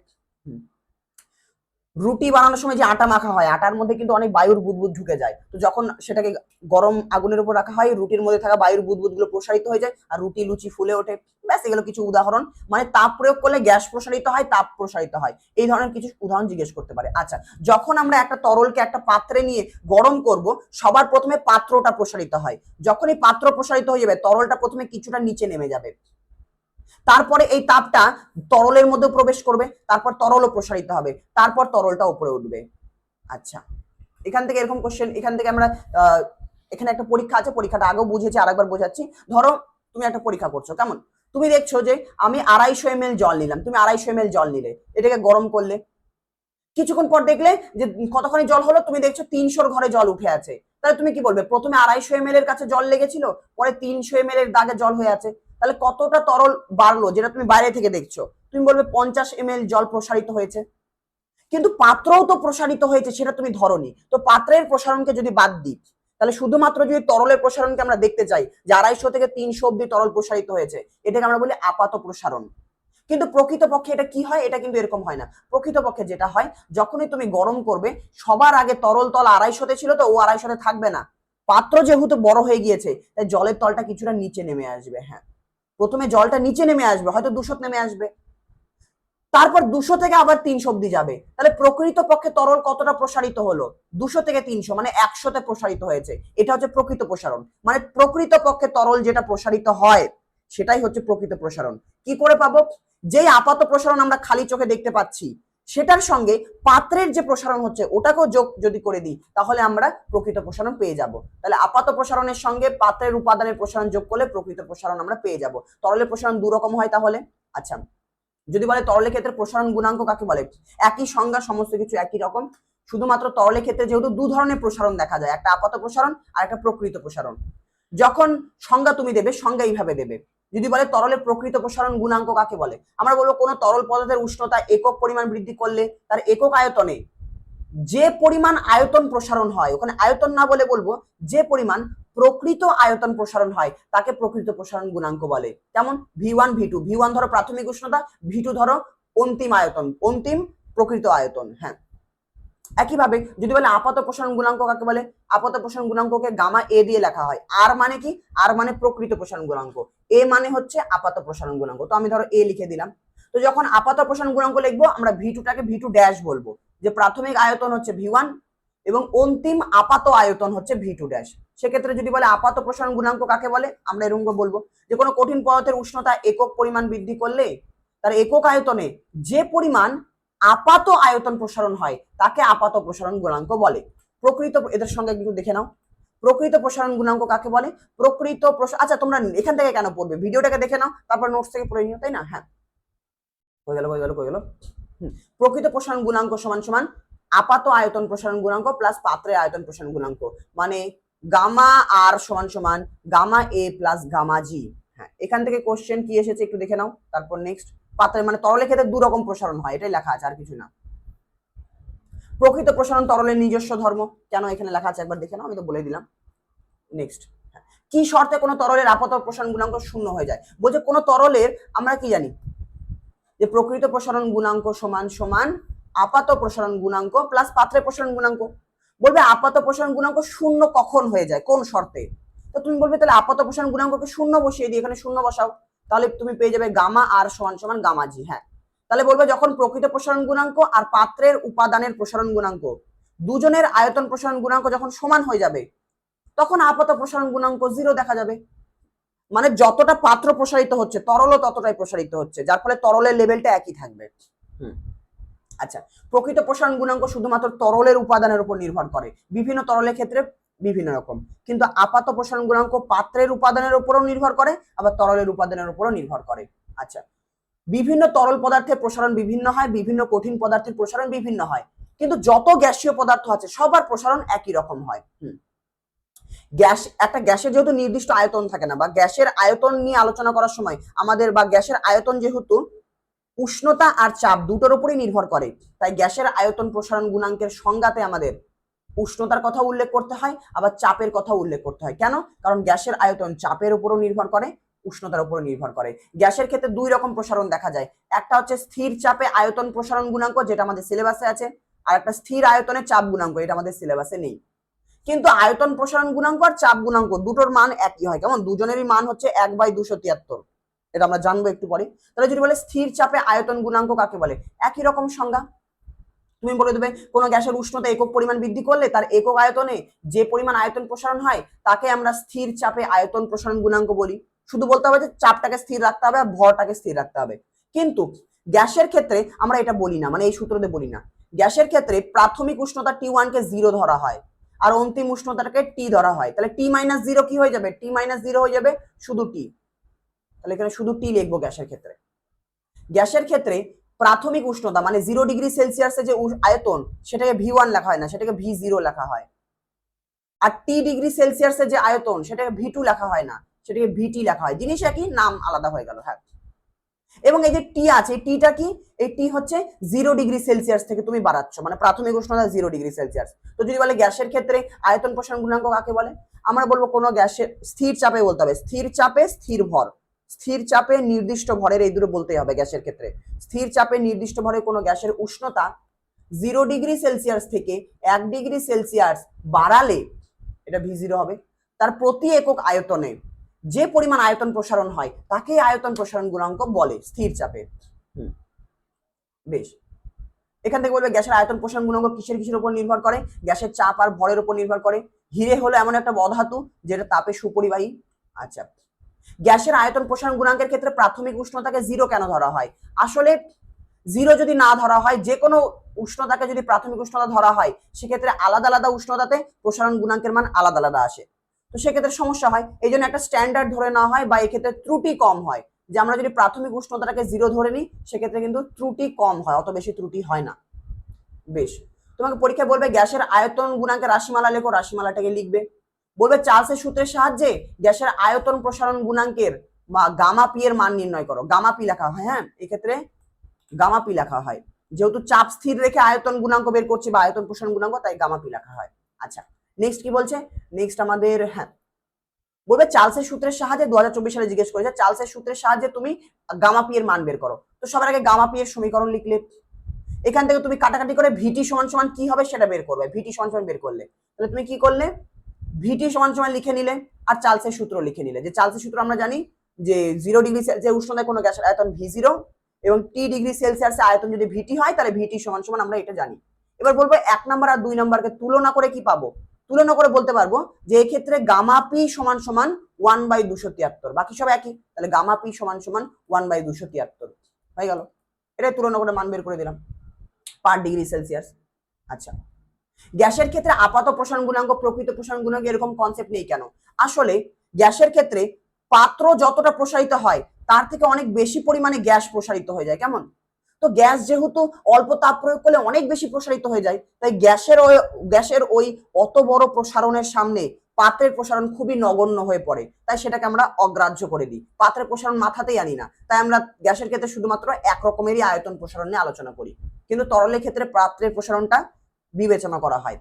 রুটি বানানোর সময় যে আটা মাখা হয়, আটার মধ্যে কিন্তু অনেক বায়ুর বুদবুদ ঢুকে যায়, তো যখন সেটাকে গরম আগুনের উপর রাখা হয়, রুটির মধ্যে থাকা বায়ুর বুদবুদ গুলো প্রসারিত হয়ে যায় আর রুটি লুচি ফুলে ওঠে। ব্যাস, এগুলো কিছু উদাহরণ, মানে তাপ প্রয়োগ করলে গ্যাস প্রসারিত হয়, তাপ প্রসারিত হয়, এই ধরনের কিছু উদাহরণ জিজ্ঞেস করতে পারে। আচ্ছা, যখন আমরা একটা তরলকে একটা পাত্রে নিয়ে গরম করব, সবার প্রথমে পাত্রটা প্রসারিত হয়, যখনই পাত্র প্রসারিত হয়ে যাবে তরলটা প্রথমে কিছুটা নিচে নেমে যাবে, তারপরে এই তাপটা তরলের মধ্যে প্রবেশ করবে, তারপর তরলও প্রসারিত হবে, তারপর তরলটা উপরে উঠবে। আচ্ছা, এখান থেকে এরকম কোশ্চেন, এখান থেকে আমরা এখানে একটা পরীক্ষা আছে, পরীক্ষাটা আগেও বুঝেছি, আরেকবার বোঝাচ্ছি। ধরো তুমি একটা পরীক্ষা করছো, কেমন, তুমি দেখছো যে আমি 250 ml জল নিলাম, তুমি 250 ml জল নিলে, এটাকে গরম করলে, কিছুক্ষণ পর দেখলে যে কতখানি জল হলো, তুমি দেখছো 300 ঘরে জল উঠে আছে, তাহলে তুমি কি বলবে, প্রথমে 250 ml এর কাছে জল লেগেছিল, পরে 300 ml এর দাগে জল হয়ে আছে, তাহলে কতটা তরল বাড়লো যেটা তুমি বাইরে থেকে দেখছো, তুমি বলবে 50 ml জল প্রসারিত হয়েছে। কিন্তু পাত্রও তো প্রসারিত হয়েছে, সেটা তুমি ধরনি, তো পাত্রের প্রসারণকে যদি বাদ দিই, তাহলে শুধুমাত্র যদি তরলের প্রসারণকে আমরা দেখতে চাই যে 250 থেকে 300 অব্দি তরল প্রসারিত হয়েছে, এটাকে আমরা বলি আপাত প্রসারণ। কিন্তু প্রকৃতপক্ষে এটা কি হয়, এটা কিন্তু এরকম হয় না। প্রকৃতপক্ষে যেটা হয়, যখনই তুমি গরম করবে, সবার আগে তরল তল 250 ছিল, তো ও 250 থাকবে না, পাত্র যেহেতু বড় হয়ে গিয়েছে তাই জলের তলটা কিছুটা নিচে নেমে আসবে। হ্যাঁ, প্রথমে জলটা নিচে নেমে আসবে, হয়তো 200 নেমে আসবে, তারপর 200 থেকে আবার 300 অব্দি যাবে, তাহলে প্রকৃতপক্ষে তরল কতটা প্রসারিত হলো, 200 থেকে 300 মানে 100তে প্রসারিত হয়েছে, এটা হচ্ছে প্রকৃত প্রসারণ। মানে প্রকৃতপক্ষে তরল যেটা প্রসারিত হয় সেটাই হচ্ছে প্রকৃত প্রসারণ। কি করে পাবো, যেই আপাত প্রসারণ আমরা খালি চোখে দেখতে পাচ্ছি সেটার সঙ্গে পাত্রের যে প্রসারণ হচ্ছে ওটাকেও যোগ যদি করে দিই, তাহলে আমরা প্রকৃত প্রসারণ পেয়ে যাব। তাহলে আপাত প্রসারণের সঙ্গে পাত্রের উপাদানের প্রসারণ যোগ করলে প্রকৃত প্রসারণ আমরা পেয়ে যাব। তরলের প্রসারণ দু রকম হয় তাহলে। আচ্ছা, যদি বলে তরলের ক্ষেত্রে প্রসারণ গুণাঙ্ক কাকে বলে, একই সংজ্ঞা, সমস্ত কিছু একই রকম, শুধুমাত্র তরলের ক্ষেত্রে যেহেতু দু ধরনের প্রসারণ দেখা যায়, একটা আপাত প্রসারণ আর একটা প্রকৃত প্রসারণ। যখন সংজ্ঞা তুমি দেবে, সংজ্ঞা এইভাবে দেবে, যদি বলে তরলের প্রকৃত প্রসারণ গুণাঙ্ক কাকে বলে, আমরা বলবো কোনো তরল পদার্থের উষ্ণতা একক পরিমাণ বৃদ্ধি করলে তার একক আয়তনে যে পরিমাণ আয়তন প্রসারণ হয়, ওখানে আয়তন না বলে বলবো যে পরিমাণ প্রকৃত আয়তন প্রসারণ হয় তাকে প্রকৃত প্রসারণ গুণাঙ্ক বলে। যেমন V1 V2, V1 ধরো প্রাথমিক উষ্ণতা, V2 ধরো অন্তিম আয়তন, অন্তিম প্রকৃত আয়তন। হ্যাঁ, একইভাবে যদি বলে আপাত প্রসারণ গুণাঙ্ক কাকে বলে, আপাত প্রসারণ গুণাঙ্ককে গামা এ দিয়ে লেখা হয়। আর মানে কি, আর মানে প্রকৃত প্রসারণ গুণাঙ্ক, এ মানে হচ্ছে আপাত প্রসারণ গুণাঙ্ক, তো আমি ধরো এ লিখে দিলাম। তো যখন আপাত প্রসারণ গুণাঙ্ক লিখবো আমরা V2টাকে V2 ড্যাশ বলবো, যে প্রাথমিক আয়তন হচ্ছে V1 এবং অন্তিম আপাত আয়তন হচ্ছে V2 ড্যাশ। সেক্ষেত্রে যদি বলে আপাত প্রসারণ গুণাঙ্ক কাকে বলে, আমরা এরকম বলবো যে কোনো কঠিন পদার্থের উষ্ণতা একক পরিমাণ বৃদ্ধি করলে তার একক আয়তনে যে পরিমাণ আপাত আয়তন প্রসারণ হয় তাকে আপাত প্রসারণ গুণাঙ্ক বলে। প্রকৃত, এদের সঙ্গে একটু দেখে নাও, প্রকৃত প্রসারণ গুণাঙ্ক কাকে বলে? প্রকৃত আচ্ছা তোমরা এখান থেকে কেন পড়বে, ভিডিওটাকে দেখে নাও তারপর নোটস থেকে পড়ে নিও, তাই না? হ্যাঁ, হয়ে গেল। প্রকৃত প্রসারণ গুণাঙ্ক সমান সমান আপাত আয়তন প্রসারণ গুণাঙ্ক প্লাস পাত্রের আয়তন প্রসারণ গুণাঙ্ক, মানে গামা আর সমান সমান গামা এ প্লাস গামা জি। হ্যাঁ, এখান থেকে কোশ্চেন কি এসেছে একটু দেখে নাও, তারপর নেক্সট। পাত্রের মানে তরলের ক্ষেত্রে দু রকম প্রসারণ হয়, এটাই লেখা আছে, আর কিছু না। প্রকৃত প্রসারণ তরলের নিজস্ব ধর্ম, কেন এখানে লেখা আছে একবার দেখে নাও, আমি তো বলে দিলাম। নেক্সট, কি শর্তে কোনো তরলের আপাত প্রসারণ গুণাঙ্ক শূন্য হয়ে যায়? বলছে কোনো তরলের আমরা কি জানি যে প্রকৃত প্রসারণ গুণাঙ্ক সমান সমান আপাত প্রসারণ গুণাঙ্ক প্লাস পাত্রের প্রসারণ গুণাঙ্ক। বলবে আপাত প্রসারণ গুণাঙ্ক শূন্য কখন হয়ে যায়, কোন শর্তে? তো তুমি বলবে তাহলে আপাত প্রসারণ গুণাঙ্ককে শূন্য বসিয়ে দিই, এখানে শূন্য বসাও, তাহলে তুমি পেয়ে যাবে গামা আর সমান সমান গামা জি। হ্যাঁ, তাহলে বলবে যখন প্রকৃত প্রসারণ গুণাঙ্ক আর পাত্রের উপাদানের প্রসারণ গুণাঙ্ক দুজনের আয়তন প্রসারণ গুণাঙ্ক যখন সমান হয়ে যাবে তখন আপাত প্রসারণ গুণাঙ্ক 0 দেখা যাবে। মানে যতটা পাত্র প্রসারিত হচ্ছে তরলও ততটাই প্রসারিত হচ্ছে, যার ফলে তরলের লেভেলটা একই থাকবে। আচ্ছা, প্রকৃত প্রসারণ গুণাঙ্ক শুধুমাত্র তরলের উপাদানের উপর নির্ভর করে, বিভিন্ন তরলের ক্ষেত্রে বিভিন্ন রকম, কিন্তু আপাত প্রসারণ গুণাঙ্ক পাত্রের উপাদানের উপরও নির্ভর করে আবার তরলের উপাদানের উপরও নির্ভর করে। আচ্ছা, বিভিন্ন তরল পদার্থের প্রসারণ বিভিন্ন হয়, বিভিন্ন কঠিন পদার্থের প্রসারণ বিভিন্ন হয়, কিন্তু যত গ্যাসীয় পদার্থ আছে সবার প্রসারণ একই রকম হয়। গ্যাস, একটা গ্যাসের যেহেতু নির্দিষ্ট আয়তন থাকে না, বা গ্যাসের আয়তন নিয়ে আলোচনা করার সময় আমাদের, বা গ্যাসের আয়তন যেহেতু উষ্ণতা আর চাপ দুটোর উপরই নির্ভর করে, তাই গ্যাসের আয়তন প্রসারণ গুণাঙ্কের সংজ্ঞাতে আমাদের উষ্ণতার কথা উল্লেখ করতে হয় আবার চাপের কথা উল্লেখ করতে হয়। কেন? কারণ গ্যাসের আয়তন চাপের উপরও নির্ভর করে, উষ্ণতার উপরও নির্ভর করে। গ্যাসের ক্ষেত্রে দুই রকম প্রসারণ দেখা যায়, একটা হচ্ছে স্থির চাপে আয়তন প্রসারণ গুণাঙ্ক, যেটা আমাদের সিলেবাসে আছে, আর একটা স্থির আয়তনে চাপ গুণাঙ্ক, এটা আমাদের সিলেবাসে নেই। কিন্তু আয়তন প্রসারণ গুণাঙ্ক আর চাপ গুণাঙ্ক দুটোর মান একই হয়, কেমন? দুজনেরই মান হচ্ছে 1/273, এটা আমরা জানবো একটু পরে। তাহলে যদি বলে স্থির চাপে আয়তন গুণাঙ্ক কাকে বলে, একই রকম সংজ্ঞা। তুমি বলে দেবে কোন গ্যাসের উষ্ণতা একক পরিমাণ বৃদ্ধি করলে তার একক আয়তনে যে পরিমাণ আয়তন প্রসারণ হয় তাকে আমরা স্থির চাপে আয়তন প্রসারণ গুণাঙ্ক বলি। শুধু বলতে হবে যে চাপটাকে স্থির রাখতে হবে আর ভরটাকে স্থির রাখতে হবে। কিন্তু গ্যাসের ক্ষেত্রে আমরা এটা বলি না, মানে এই সূত্রতে বলি না। গ্যাসের ক্ষেত্রে প্রাথমিক উষ্ণতা T1 কে 0 ধরা হয় আর অন্তিম উষ্ণতাটাকে T ধরা হয়, তাহলে T-0 কি হয়ে যাবে? T-0 হয়ে যাবে শুধু T, তাহলে এখানে শুধু T লিখবো গ্যাসের ক্ষেত্রে। গ্যাসের ক্ষেত্রে প্রাথমিক উষ্ণতা মানে 0 ডিগ্রি সেলসিয়াসের যে আয়তন সেটাকে V1 লেখা হয় না, সেটাকে V0 লেখা হয়। আর T ডিগ্রি সেলসিয়াসের যে আয়তন সেটাকে V2 লেখা হয় না, সেটাকে VT লেখা হয়। জিনিস একই, নাম আলাদা হয়ে গেল। হ্যাঁ, এবং এই যে T আছে, এই Tটা কি? এই T হচ্ছে 0 ডিগ্রি সেলসিয়াস থেকে তুমি বাড়াচ্ছ, মানে প্রাথমিক উষ্ণতা 0 ডিগ্রি সেলসিয়াস। তো যদি বলে গ্যাসের ক্ষেত্রে আয়তন প্রসারণ গুণাঙ্ক কাকে বলে, আমরা বলবো কোনো গ্যাসের স্থির চাপে বলতে হবে, স্থির চাপে স্থির ভর, স্থির চাপে নির্দিষ্ট ভরের, এই দুটো বলতেই হবে গ্যাসের ক্ষেত্রে। স্থির চাপে নির্দিষ্ট ভরে কোনো গ্যাসের উষ্ণতা 0 ডিগ্রি সেলসিয়াস থেকে 1 ডিগ্রি সেলসিয়াস বাড়ালে এটা V0 হবে। তার প্রতি একক আয়তনে যে পরিমাণ আয়তন প্রসারণ হয় তাকে আয়তন প্রসারণ গুণাঙ্ক বলে স্থির চাপে। বেশ, এখান থেকে বলবে গ্যাসের আয়তন প্রসারণ গুণাঙ্ক কিসের কিসের উপর নির্ভর করে? গ্যাসের চাপ আর ভরের উপর নির্ভর করে। হিরে হলো এমন একটা অধাতু যেটা তাপে সুপরিবাহী। আচ্ছা, গ্যাসের আয়তন প্রসারণ গুণাঙ্কের ক্ষেত্রে প্রাথমিক উষ্ণতাকে 0 কেন ধরা হয়? আসলে 0 যদি না ধরা হয়, যে কোনো উষ্ণতাকে যদি প্রাথমিক উষ্ণতা ধরা হয় সেক্ষেত্রে আলাদা আলাদা উষ্ণতাতে প্রসারণ গুণাঙ্কের মান আলাদা আলাদা আসে, তো সেক্ষেত্রে সমস্যা হয়। এই জন্য একটা স্ট্যান্ডার্ড ধরে নেওয়া হয়, বা এক্ষেত্রে ত্রুটি কম হয়, যে আমরা যদি প্রাথমিক উষ্ণতাটাকে 0 ধরে নিই সেক্ষেত্রে কিন্তু ত্রুটি কম হয়, অত বেশি ত্রুটি হয় না। বেশ, তোমাকে পরীক্ষা বলবে গ্যাসের আয়তন গুণাঙ্কের রাশিমালা লেখো, রাশিমালাটাকে লিখবে। বলবে চার্লসের সূত্রের সাহায্যে গ্যাসের আয়তন প্রসারণ গুণাঙ্কের বা গামা পি এর মান নির্ণয় করো। গামা পি লেখা হয়, হ্যাঁ এক্ষেত্রে গামা পি লেখা হয়, যেহেতু চাপ স্থির রেখে আয়তন গুণাঙ্ক বের করছি বা আয়তন প্রসারণ গুণাঙ্ক, তাই গামা পি লেখা হয়। আচ্ছা, নেক্সট কি বলছে? নেক্সট আমাদের বলবে চার্লসের সূত্রের সাহায্যে 2024 সালে জিজ্ঞেস করেছে চার্লসের সূত্রের সাহায্যে তুমি গামা পি এর মান বের করো। তো সবার আগে গামা পি এর সমীকরণ লিখলে, এখান থেকে তুমি কাটাকাটি করে ভিটি সমান সমান কি হবে সেটা বের করবে। ভিটি সমান সমান বের করলে তাহলে তুমি কি করলে? ভিটি সমান সমান লিখে নিলে আর চার্লসের সূত্র লিখে নিলে। যে চার্লসের সূত্র আমরা জানি যে 0 ডিগ্রি সেলসিয়াস উষ্ণতায় কোনো গ্যাসের আয়তন V0 এবং টি ডিগ্রি সেলসিয়াসে আয়তন যদি ভিটি হয় তাহলে ভিটি সমান সমান আমরা এটা জানি। এবার বলবো 1 নাম্বার আর 2 নাম্বারকে তুলনা করে কি পাবো, তুলনা করে বলতে পারবো যে এই ক্ষেত্রে গামা পি সমান সমান 1/273, বাকি সব একই, তাহলে গামা পি সমান সমান 1/273 হয়ে গেল। এটাই তুলনা করে মান বের করে দিলাম পার ডিগ্রি সেলসিয়াস। আচ্ছা, গ্যাসের ক্ষেত্রে আপাত প্রসারণ গুণাঙ্ক প্রকৃত প্রসারণ গুণাঙ্ক এরকম কনসেপ্ট নেই কেন? আসলে গ্যাসের ক্ষেত্রে পাত্র যতটা প্রসারিত হয় তার থেকে অনেক বেশি পরিমাণে গ্যাস প্রসারিত হয়ে যায়, কেমন? তো গ্যাস যেহেতু অল্প তাপ প্রয়োগ করলে অনেক বেশি প্রসারিত হয়ে যায়, তাই গ্যাসের ওই অত বড় প্রসারণের সামনে পাত্রের প্রসারণ খুবই নগণ্য হয়ে পড়ে, তাই সেটাকে আমরা অগ্রাহ্য করে দিই, পাত্রের প্রসারণ মাথাতেই আনি না। তাই আমরা গ্যাসের ক্ষেত্রে শুধুমাত্র এক রকমেরই আয়তন প্রসারণ নিয়ে আলোচনা করি, কিন্তু তরলের ক্ষেত্রে পাত্রের প্রসারণটা বিবেচনা করা হয়।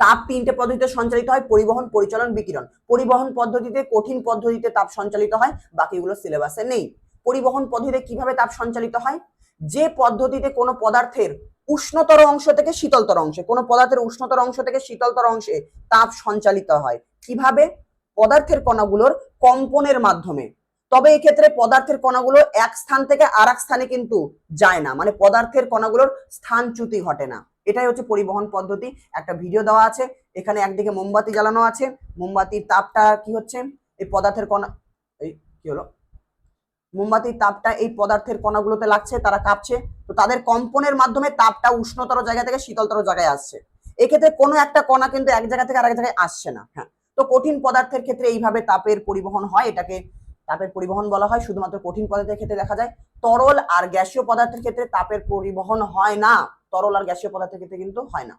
তাপ 3টে পদ্ধতিতে সঞ্চালিত হয়, পরিবহন, পরিচালন, বিকিরণ। পরিবহন পদ্ধতিতে, কঠিন পদ্ধতিতে তাপ সঞ্চালিত হয়, বাকিগুলো সিলেবাসে নেই। পরিবহন পদ্ধতিতে কিভাবে তাপ সঞ্চালিত হয়? যে পদ্ধতিতে কোনো পদার্থের উষ্ণতর অংশ থেকে শীতলতর অংশে, কোনো পদার্থের উষ্ণতর অংশ থেকে শীতলতর অংশে তাপ সঞ্চালিত হয়। কিভাবে? পদার্থের কণাগুলোর কম্পনের মাধ্যমে। তবে এক্ষেত্রে পদার্থের কণাগুলো এক স্থান থেকে আর এক স্থানে কিন্তু যায় না, মানে পদার্থের কণাগুলোর স্থানচ্যুতি ঘটে না। এটাই হচ্ছে পরিবহন পদ্ধতি। একটা ভিডিও দেওয়া আছে, এখানে একদিকে মোমবাতি জ্বালানো আছে, মোমবাতির তাপটা কি হচ্ছে, এই পদার্থের কণা, এই কি হলো, মোমবাতির তাপটা এই পদার্থের কণাগুলোতে লাগছে, তারা কাঁপছে, তো তাদের কম্পনের মাধ্যমে তাপটা উষ্ণতর জায়গা থেকে শীতলতর জায়গায় আসছে। এক্ষেত্রে কোনো একটা কণা কিন্তু এক জায়গা থেকে আরেক জায়গায় আসছে না। হ্যাঁ, তো কঠিন পদার্থের ক্ষেত্রে এইভাবে তাপের পরিবহন হয়, এটাকে তাপের পরিবহন বলা হয়। শুধুমাত্র কঠিন পদার্থের ক্ষেত্রে দেখা যায়। তরল আর গ্যাসীয় পদার্থের ক্ষেত্রে তাপের পরিবহন হয় না, তরল আর গ্যাসীয় পদার্থের ক্ষেত্রে কিন্তু হয় না।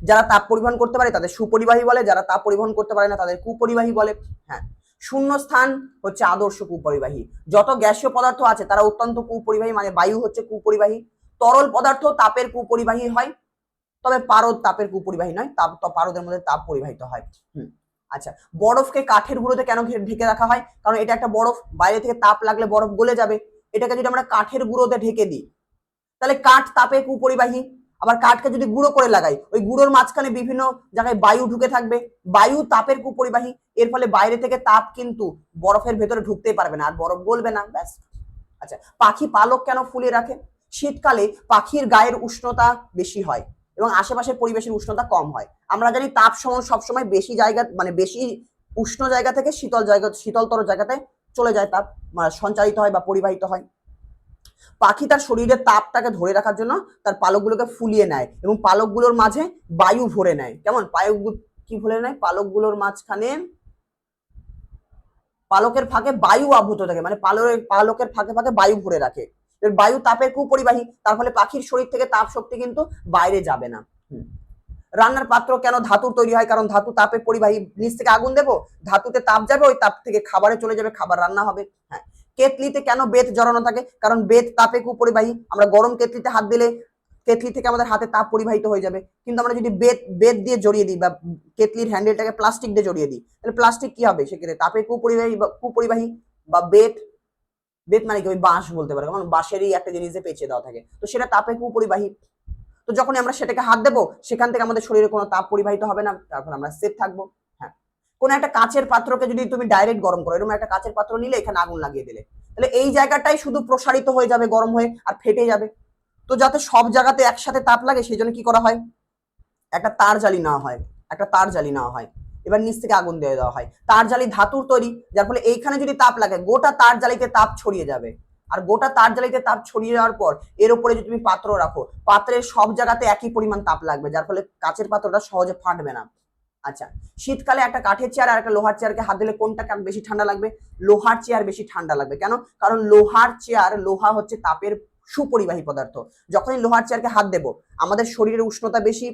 যারা তাপ পরিবহন করতে পারে তাদের সুপরিবাহী বলে, যারা তাপ পরিবহন করতে পারে না তাদের কুপরিবাহী বলে। হ্যাঁ, শূন্য স্থান হচ্ছে আদর্শ কুপরিবাহী। যত গ্যাসীয় পদার্থ আছে তারা অত্যন্ত কুপরিবাহী, মানে বায়ু হচ্ছে কুপরিবাহী। তরল পদার্থ তাপের কুপরিবাহী হয়, তবে পারদ তাপের কুপরিবাহী নয়, পারদের মধ্যে তাপ পরিবাহিত হয়। আচ্ছা, বরফকে কাঠের গুঁড়োতে কেন ঢেকে রাখা হয়? কারণ এটা একটা বরফ, বাইরে থেকে তাপ লাগলে বরফ গলে যাবে। এটাকে যদি আমরা কাঠের গুঁড়োতে ঢেকে দিই তাহলে কাঠ তাপে কুপরিবাহী। আবার কাঠকে যদি গুঁড়ো করে লাগাই, ওই গুঁড়োর মাঝখানে বিভিন্ন জায়গায় বায়ু ঢুকে থাকবে, বায়ু তাপের কুপরিবাহী। এর ফলে বাইরে থেকে তাপ কিন্তু বরফের ভেতরে ঢুকতেই পারবে না, আর বরফ গলবে না, ব্যাস। আচ্ছা, পাখি পালক কেন ফুলিয়ে রাখে? শীতকালে পাখির গায়ের উষ্ণতা বেশি হয় এবং আশেপাশের পরিবেশের উষ্ণতা কম হয়। আমরা জানি তাপ সবসময় বেশি জায়গা, মানে বেশি উষ্ণ জায়গা থেকে শীতলতর জায়গাতে চলে যায়, তাপ সঞ্চারিত হয় বা পরিবাহিত হয়। পাখি তার শরীরের তাপটাকে ধরে রাখার জন্য তার পালকগুলোকে ফুলিয়ে নেয় এবং পালকগুলোর মাঝে বায়ু ভরে নেয়। কেমন? কি ভরে নেয়? পালকগুলোর মাঝখানে, পালকের ফাঁকে বায়ু আবদ্ধ থাকে, মানে পালকের ফাঁকে ফাঁকে বায়ু ভরে রাখে। বায়ু তাপের কুপরিবাহী, তার ফলে পাখির শরীর থেকে তাপ শক্তি কিন্তু বাইরে যাবে না। রান্নার পাত্র কেন ধাতুর তৈরি হয়? কারণ ধাতু তাপের পরিবাহী। নিচ থেকে আগুন দেবো, ধাতুতে তাপ যাবে, ওই তাপ থেকে খাবারে চলে যাবে, খাবার রান্না হবে। হ্যাঁ, কেতলিতে কেন বেত জড়ানো থাকে? কারণ বেত তাপে কুপরিবাহী। আমরা গরম কেতলিতে হাত দিলে কেতলি থেকে আমাদের হাতে তাপ পরিবাহিত হয়ে যাবে, কিন্তু আমরা যদি বেত দিয়ে জড়িয়ে দিই বা কেতলির হ্যান্ডেলটাকে প্লাস্টিক দিয়ে জড়িয়ে দিই, তাহলে প্লাস্টিক কি হবে? সেক্ষেত্রে তাপে কুপরিবাহী বা বেত মানে কি ওই বাঁশ বলতে পারে, কারণ বাঁশেরই একটা জিনিসে পেঁচে দেওয়া থাকে, তো সেটা তাপে কুপরিবাহী। তো যখন আমরা সেটাকে হাত দেবো সেখান থেকে আমাদের শরীরে কোনো তাপ পরিবাহিত হবে না, তারপর আমরা সেফ থাকবো। হ্যাঁ, কোন একটা কাচের পাত্রকে যদি তুমি ডাইরেক্ট গরম করো, এরকম একটা কাচের পাত্র নিলে এখানে আগুন লাগিয়ে দিলে, তাহলে এই জায়গাটাই শুধু প্রসারিত হয়ে যাবে গরম হয়ে, আর ফেটে যাবে। তো যাতে সব জায়গাতে একসাথে তাপ লাগে সেই জন্য কি করা হয়, একটা তার জালি নেওয়া হয়, এবার নিচ থেকে আগুন দিয়ে দেওয়া হয়। তার জালি ধাতুর তৈরি, যার ফলে এইখানে যদি তাপ লাগে গোটা তার জালিতে তাপ ছড়িয়ে যাবে, আর গোটা তার জালিতে তাপ ছড়িয়ে যাওয়ার পর এর উপরে যদি তুমি পাত্র রাখো, পাত্রের সব জায়গাতে একই পরিমাণ তাপ লাগবে, যার ফলে কাচের পাত্রটা সহজে ফাটবে না। আচ্ছা, শীতকালে একটা কাঠের চেয়ার আর একটা লোহার চেয়ারকে হাত দিলে কোনটা বেশি ঠান্ডা লাগবে? লোহার চেয়ার বেশি ঠান্ডা লাগবে। কেন? কারণ লোহা হচ্ছে তাপের সুপরিবাহী পদার্থ। যখনই লোহার চেয়ারকে হাত দেবো আমাদের শরীরের উষ্ণতা বেশি,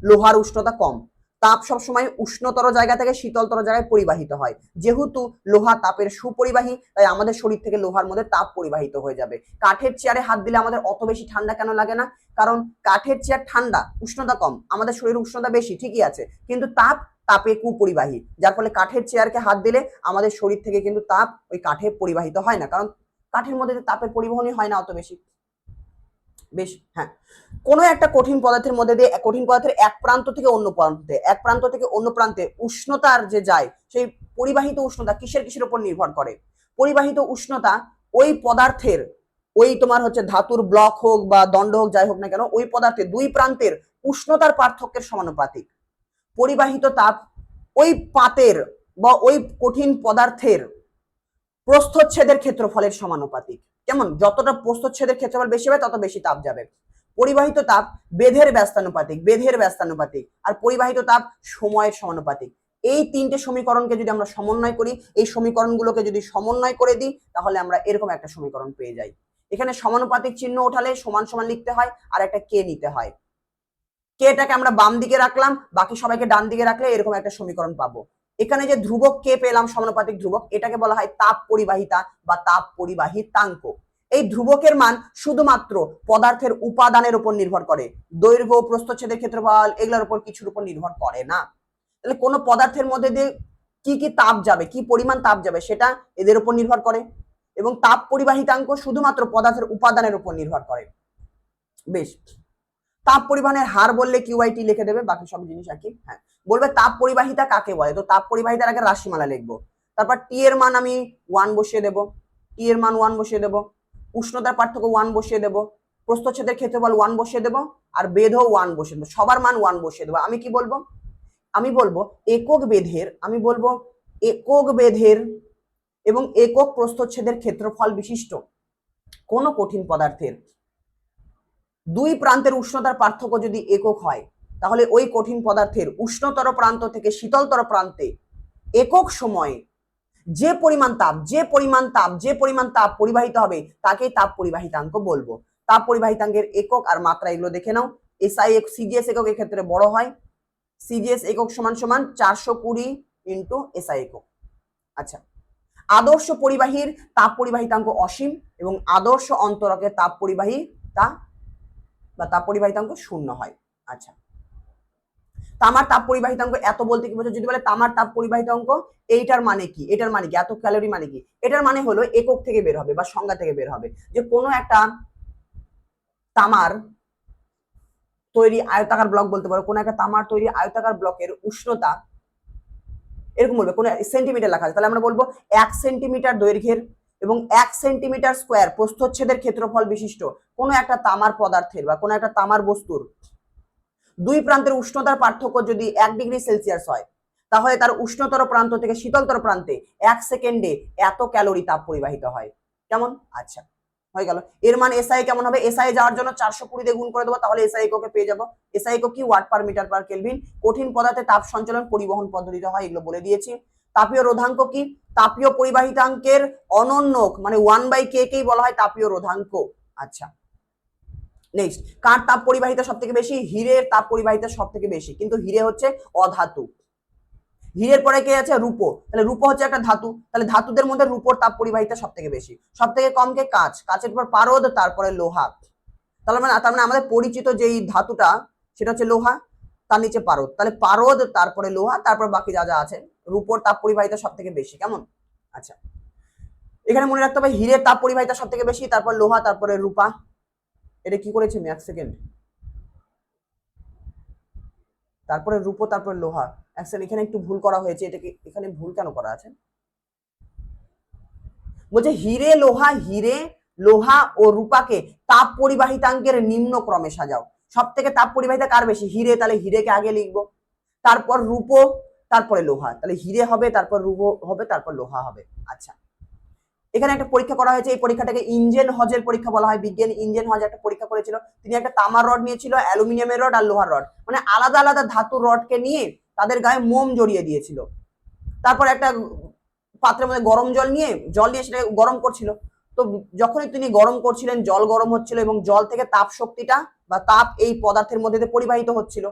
লোহার উষ্ণতা কম। তাপ সবসময় উষ্ণতর জায়গা থেকে শীতলতর জায়গায় পরিবাহিত হয়। যেহেতু লোহা তাপের সুপরিবাহী, তাই আমাদের শরীর থেকে লোহার মধ্যে তাপ পরিবাহিত হয়ে যাবে। কাঠের চেয়ারে হাত দিলে আমাদের অত বেশি ঠান্ডা কেন লাগে না? কারণ কাঠের চেয়ার ঠান্ডা, উষ্ণতা কম, আমাদের শরীরের উষ্ণতা বেশি, ঠিকই আছে, কিন্তু তাপে কুপরিবাহী, যার ফলে কাঠের চেয়ারকে হাত দিলে আমাদের শরীর থেকে কিন্তু তাপ ওই কাঠে পরিবাহিত হয় না, কারণ কাঠের মধ্যে তাপের পরিবহনই হয় না অত বেশি। হ্যাঁ, কোনো একটা কঠিন পদার্থের মধ্যে দিয়ে কঠিন পদার্থের এক প্রান্ত থেকে অন্য প্রান্তে উষ্ণতার যে যায় সেই পরিবাহিত উষ্ণতা কিসের উপর নির্ভর করে? পরিবাহিত উষ্ণতা ওই পদার্থের, ওই তোমার হচ্ছে ধাতুর ব্লক হোক বা দণ্ড হোক, যাই হোক না কেন, ওই পদার্থের দুই প্রান্তের উষ্ণতার পার্থক্যের সমানুপাতিক। পরিবাহিত তাপ ওই পাতের বা ওই কঠিন পদার্থের প্রস্থচ্ছেদের ক্ষেত্রফলের সমানুপাতিক। কেমন? যতটা প্রস্থচ্ছেদের ক্ষেত্রফল বেশি হবে তত বেশি তাপ যাবে। পরিবাহিত তাপ বেধের ব্যস্তানুপাতিক, বেধের ব্যস্তানুপাতিক, আর পরিবাহিত তাপ সময়ের সমানুপাতিক। এই তিনটে সমীকরণকে যদি আমরা সমন্বয় করি, এই সমীকরণগুলোকে যদি সমন্বয় করে দিই, তাহলে আমরা এরকম একটা সমীকরণ পেয়ে যাই। এখানে সমানুপাতিক চিহ্ন ওঠালে সমান সমান লিখতে হয়, আর একটা কে নিতে হয়। কেটাকে আমরা বাম দিকে রাখলাম, বাকি সবাইকে ডান দিকে রাখলে এরকম একটা সমীকরণ পাবো। এখানে যে ধ্রুবক কে পেলাম, সমানুপাতিক ধ্রুবক, এটাকে বলা হয় তাপ পরিবাহিতা বা তাপ পরিবাহিতাঙ্ক। এই ধ্রুবকের মান শুধুমাত্র পদার্থের উপাদানের উপর নির্ভর করে, দৈর্ঘ্য, প্রস্থচ্ছেদের ক্ষেত্রফল, এগুলোর উপর কিছুর উপর নির্ভর করে না। তাহলে কোনো পদার্থের মধ্যে দিয়ে কি কি তাপ যাবে, কি পরিমাণ তাপ যাবে, সেটা এদের উপর নির্ভর করে। এবং তাপ পরিবাহিতাঙ্ক শুধুমাত্র পদার্থের উপাদানের উপর নির্ভর করে। বেশ, তাপ পরিবহনের হার বললে কিউআইটি লিখে দেবে, বাকি সব জিনিস একই। হ্যাঁ, বলবে তাপ পরিবাহিতা কাকে বলে, তো তাপ পরিবাহিতার আগে রাশিমালা লিখবো। তারপর টি এর মান আমি 1 বসিয়ে দেবো, টি এর মান 1 বসিয়ে দেবো, উষ্ণতার পার্থক্য 1 বসিয়ে দেবো, প্রস্থচ্ছেদের ক্ষেত্রফল 1 বসিয়ে দেবো, আর বেধও 1 বসিয়ে দেবো, সবার মান 1 বসিয়ে দেবো। আমি কি বলবো? আমি বলবো একক বেধের, আমি বলবো একক বেধের এবং একক প্রস্থচ্ছেদের ক্ষেত্রফল বিশিষ্ট কোন কঠিন পদার্থের দুই প্রান্তের উষ্ণতার পার্থক্য যদি একক হয়, তাহলে ওই কঠিন পদার্থের উষ্ণতর প্রান্ত থেকে শীতলতর প্রান্তে একক সময়ে যে পরিমাণ তাপ পরিবাহিত হবে তাকে তাপ পরিবাহিতাঙ্ক বলবো। তাপ পরিবাহিতাঙ্কের একক আর মাত্রা এগুলো দেখে নাও। এসআই সিজিএস একক এক্ষেত্রে বড় হয়, সিজিএস একক সমান সমান 420 ইন্টু এসআই একক। আচ্ছা, আদর্শ পরিবাহীর তাপ পরিবাহিতাঙ্ক অসীম এবং আদর্শ অন্তরকের তাপ পরিবাহিতা বা তাপ পরিবাহিতাঙ্ক 0 হয়। আচ্ছা, তামার তাপ পরিবাহিতাঙ্ক এত বলতে কি বোঝো? যদি বলে তামার তাপ পরিবাহিতাঙ্ক, এইটার মানে কি, এটার মানে কি, এত ক্যালোরি মানে কি? এটার মানে হলো একক থেকে বের হবে বা সংজ্ঞা থেকে বের হবে যে কোনো একটা তামার তৈরি আয়তাকার ব্লক বলতে পারো, কোনো একটা তামার তৈরি আয়তাকার ব্লকের উষ্ণতা এরকম বলবে, কোনো সেন্টিমিটার লেখা আছে, তাহলে আমরা বলবো 1 সেন্টিমিটার দৈর্ঘ্যের এবং 1 সেন্টিমিটার স্কোয়ার প্রস্থচ্ছেদের ক্ষেত্রফল বিশিষ্ট কোনো একটা তামার পদার্থের বা কোনো একটা তামার বস্তুর দুই প্রান্তের উষ্ণতার পার্থক্য যদি 1 ডিগ্রি সেলসিয়াস হয়, তাহলে তার উষ্ণতর প্রান্ত থেকে শীতলতর প্রান্তে 1 সেকেন্ডে এত ক্যালোরি তাপ পরিবাহিত হয়। কেমন? আচ্ছা, হয়ে গেল। এর মান এসআই কেমন হবে? এসআই যাওয়ার জন্য 420 দিয়ে গুণ করে দেবো, তাহলে এসআই এককে পেয়ে যাবো। এসআই একক কি? Watt per metre per kelvin. কঠিন পদার্থে তাপ সঞ্চালন পরিবহন পদ্ধতিতে হয়, এগুলো বলে দিয়েছি। তাপীয় রোধাঙ্ক কি? তাপীয় পরিবাহিতাঙ্কের অনন্যক মানে 1/k কেই বলা হয় তাপীয় রোধাঙ্ক। আচ্ছা, নেক্সট, কার তাপ পরিবাহিতা সব থেকে বেশি? হীরের তাপ পরিবাহিতা সব থেকে বেশি, কিন্তু হীরে হচ্ছে অধাতু। হীরের পরে কে আছে? রূপো। তাহলে রূপো হচ্ছে একটা ধাতু, তাহলে ধাতুদের মধ্যে রূপোর তাপ পরিবাহিতা সব থেকে বেশি। সব থেকে কম কে? কাঁচ। কাঁচের পর পারদ, তারপরে লোহা। তার মানে আমাদের পরিচিত যেই ধাতুটা সেটা হচ্ছে লোহা, তার নিচে পারদ, তাহলে পারদ, তারপরে লোহা, তারপর বাকি যা যা আছে। রূপোর তাপ পরিবাহিতা সব থেকে বেশি। কেমন? আচ্ছা, এখানে মনে রাখতে হবে হীরের তাপ পরিবাহিতা সব থেকে বেশি, তারপর লোহা, তারপরে রূপা। এটা কি করেছি আমি? 1 সেকেন্ড, তারপরে রূপো, তারপরে লোহা। 1 সেকেন্ড, এখানে একটু ভুল করা হয়েছে, এটাকে এখানে ভুল কেন করা আছে? বলছে হিরে লোহা ও রূপাকে তাপ পরিবাহিতাঙ্কের নিম্ন ক্রমে সাজাও। সব থেকে তাপ পরিবাহিতা কার বেশি? হিরে, তাহলে হিরেকে আগে লিখবো, তারপর রূপো, তারপরে লোহা। তাহলে হিরে হবে, তারপর রূপো হবে, তারপর লোহা হবে। আচ্ছা, এখানে একটা পরীক্ষা করা হয়েছে, এই পরীক্ষাটাকে ইঞ্জেন হজের পরীক্ষা বলা হয়। বিজ্ঞানী ইঞ্জেন হজ একটা পরীক্ষা করেছিল। তিনি একটা তামার রড নিয়েছিল, অ্যালুমিনিয়ামের রড আর লোহার রড, মানে আলাদা আলাদা ধাতুর রডকে নিয়ে তাদের গায়ে মোম জড়িয়ে দিয়েছিল। তারপর একটা পাত্রের মধ্যে গরম জল নিয়ে সেটা গরম করছিল। তো যখনই তিনি গরম করছিলেন, জল গরম হচ্ছিল এবং জল থেকে তাপ শক্তিটা বা তাপ এই পদার্থের মধ্যে দিয়ে পরিবাহিত হচ্ছিল।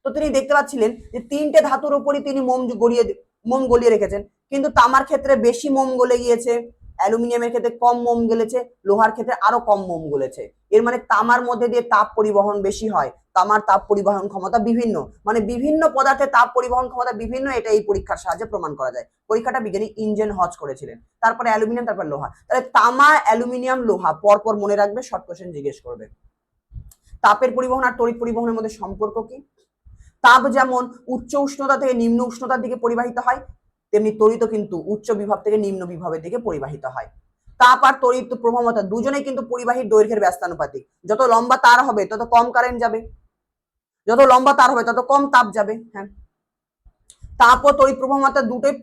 তো তিনি দেখতে পাচ্ছিলেন যে 3টে ধাতুর উপরই তিনি মোম গলিয়ে রেখেছেন, কিন্তু তামার ক্ষেত্রে বেশি মোম গলে গিয়েছে, অ্যালুমিনিয়ামের ক্ষেত্রে কম মোম গলেছে, লোহার ক্ষেত্রে আরো কম মোম গলেছে। এর মানে তামার মধ্যে দিয়ে তাপ পরিবহন বেশি হয়, তামার তাপ পরিবহন ক্ষমতা বিভিন্ন, মানে বিভিন্ন পদার্থে তাপ পরিবহন ক্ষমতা বিভিন্ন। এটা এই পরীক্ষার সাহায্যে প্রমাণ করা যায়। পরীক্ষাটা বিজ্ঞানী ইঞ্জেন হজ করেছিলেন। তারপরে অ্যালুমিনিয়াম, তারপর লোহা। তাহলে তামা, অ্যালুমিনিয়াম, লোহা পরপর মনে রাখবে, শর্ট কোশ্চেন জিজ্ঞেস করবে। তাপের পরিবহন আর তড়িৎ পরিবহনের মধ্যে সম্পর্ক কি? তাপ যেমন উচ্চ উষ্ণতা থেকে নিম্ন উষ্ণতার দিকে পরিবাহিত হয়, তেমনি তড়িৎ কিন্তু উচ্চ বিভব থেকে নিম্ন বিভবের দিকে পরিবাহিত হয়। তাপ আর তড়িৎ প্রবাহমাত্রা দুজনেই কিন্তু পরিবাহীর দৈর্ঘ্যের ব্যস্তানুপাতিক। যত লম্বা তার হবে তত কম কারেন্ট যাবে, যত লম্বা তার হবে তত কম তাপ যাবে। হ্যাঁ, তাপ ও তড়িৎ প্রবাহমাত্রা দুটোই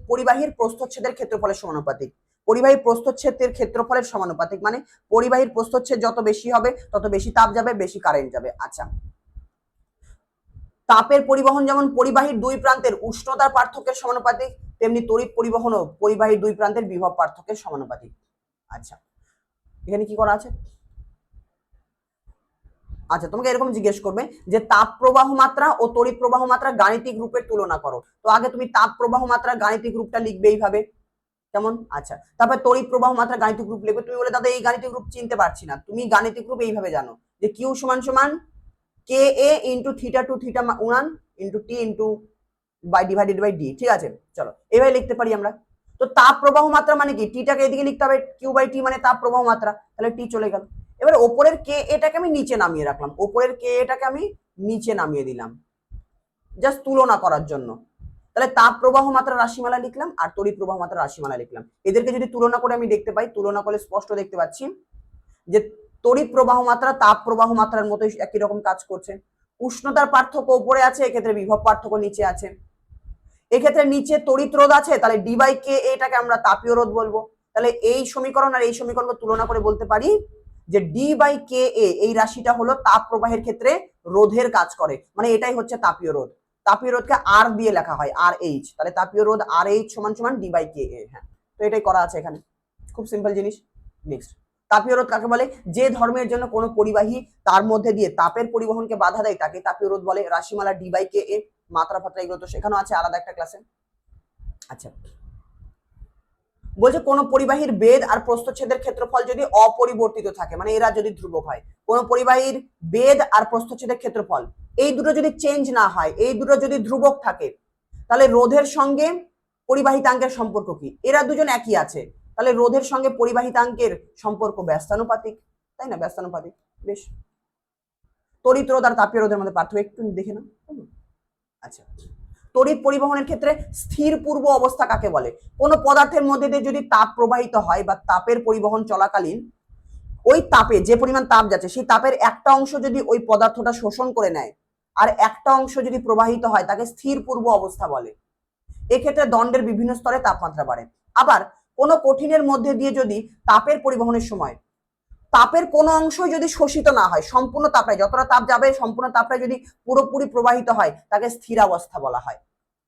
পরিবাহীর প্রস্থচ্ছেদের ক্ষেত্রফলের সমানুপাতিক। পরিবাহীর প্রস্থচ্ছেদের ক্ষেত্রফলের সমানুপাতিক মানে পরিবাহীর প্রস্থচ্ছেদ যত বেশি হবে তত বেশি তাপ যাবে, বেশি কারেন্ট যাবে। আচ্ছা, তাপের পরিবহন যেমন পরিবাহীর দুই প্রান্তের উষ্ণতার পার্থক্যের সমানুপাতিক, তেমনি তড়িৎ পরিবহনও পরিবাহীর দুই প্রান্তের বিভব পার্থক্যের সমানুপাতিক। আচ্ছা, এখানে কি করা আছে? আচ্ছা, তোমাকে এরকম জিজ্ঞেস করবে যে তাপ প্রবাহ মাত্রা ও তড়িৎ প্রবাহ মাত্রা গাণিতিক রূপের তুলনা করো। তো আগে তুমি তাপ প্রবাহ মাত্রা গাণিতিক রূপটা লিখবে এইভাবে, কেমন? আচ্ছা, তারপর তড়িৎ প্রবাহ মাত্রা গাণিতিক রূপ লিখবে। তুমি বলে দাদা এই গাণিতিক রূপ চিনতে পারছি না, তুমি গাণিতিক রূপ এইভাবে জানো যে কিউ সমান সমান K A into theta two theta 1 into T into by divided by D. ঠিক আছে, চলো এইভাবে লিখতে পারি আমরা। তো তাপ প্রবাহ মাত্রা মানে কি? টিটাকে এদিকে লিখতে হবে, কিউ বাই টি মানে তাপ প্রবাহ মাত্রা, তাহলে টি চলে গেল। এবার ওপরের কে এটাকে আমি নিচে নামিয়ে রাখলাম, ওপরের কে এটাকে আমি নিচে নামিয়ে দিলাম জাস্ট তুলনা করার জন্য। তাহলে তাপ প্রবাহ মাত্রা রাশিমালা লিখলাম আর তড়িৎ প্রবাহ মাত্রা রাশিমালা লিখলাম। এদেরকে যদি তুলনা করে আমি দেখতে পাই, তুলনা করলে স্পষ্ট দেখতে পাচ্ছি যে তড়িৎ প্রবাহ মাত্রা তাপ প্রবাহ মাত্রার মতোই একই রকম কাজ করছে। উষ্ণতার পার্থক্য উপরে আছে, এক্ষেত্রে বিভব পার্থক্য নিচে আছে। এক্ষেত্রে নিচে তড়িৎ রোধ আছে, তাহলে ডি বাই কে এটাকে আমরা তাপীয় রোধ বলবো। তাহলে এই সমীকরণ আর এই সমীকরণকে তুলনা করে বলতে পারি যে ডি বাই কে এ এই রাশিটা হলো তাপ প্রবাহের ক্ষেত্রে রোধের কাজ করে, মানে এটাই হচ্ছে তাপীয় রোধ। তাপীয় রোধকে আর দিয়ে লেখা হয়, আর এইচ, তাহলে তাপীয় রোধ আর এইচ সমান সমান ডি বাই কে এ। হ্যাঁ, তো এটাই করা আছে এখানে, খুব সিম্পল জিনিস। নেক্সট, তাপীয় রোধ কাকে বলে? যে ধর্মের জন্য কোনো পরিবাহী তার মধ্যে দিয়ে তাপের পরিবহনকে বাধা দেয় তাকে তাপীয় রোধ বলে। রাশিমালা ডি বাই কে এ, মাত্রা ফাত্রা এগুলো তো শেখানো আছে আলাদা একটা ক্লাসে। আচ্ছা, বলছে কোন পরিবাহীর বেদ আর প্রস্থচ্ছেদের ক্ষেত্রফল যদি অপরিবর্তিত থাকে, মানে এরা যদি ধ্রুবক হয়, কোন পরিবাহীর বেদ আর প্রস্থচ্ছেদের ক্ষেত্রফল এই দুটো যদি চেঞ্জ না হয়, এই দুটো যদি ধ্রুবক থাকে, তাহলে রোধের সঙ্গে পরিবাহিতাঙ্কের সম্পর্ক কি? এরা দুজন একই আছে, তাহলে রোধের সঙ্গে পরিবাহিতাঙ্কের সম্পর্ক ব্যস্তানুপাতিক, তাই না? ব্যস্তানুপাতিক। বেশ, তড়িৎ রোধ আর তাপীয় রোধের মধ্যে পার্থক্য একটু দেখে না। আচ্ছা, তড়িৎ পরিবহনের ক্ষেত্রে স্থির পূর্ব অবস্থা কাকে বলে? কোনো পদার্থের মধ্যে দিয়ে যদি তাপ প্রবাহিত হয় বা তাপের পরিবহন চলাকালীন ওই তাপে যে পরিমাণ তাপ যাচ্ছে সেই তাপের একটা অংশ যদি ওই পদার্থটা শোষণ করে নেয় আর একটা অংশ যদি প্রবাহিত হয় তাকে স্থির পূর্ব অবস্থা বলে। এক্ষেত্রে দণ্ডের বিভিন্ন স্তরে তাপমাত্রা বাড়ে। আবার কোনো কঠিনের মধ্যে দিয়ে যদি তাপের পরিবহনের সময় তাপের কোনো অংশই যদি শোষিত না হয়, সম্পূর্ণ তাপটাই যতটা তাপ যাবে সম্পূর্ণ তাপটাই যদি পুরোপুরি প্রবাহিত হয় তাকে স্থিরাবস্থা বলা হয়।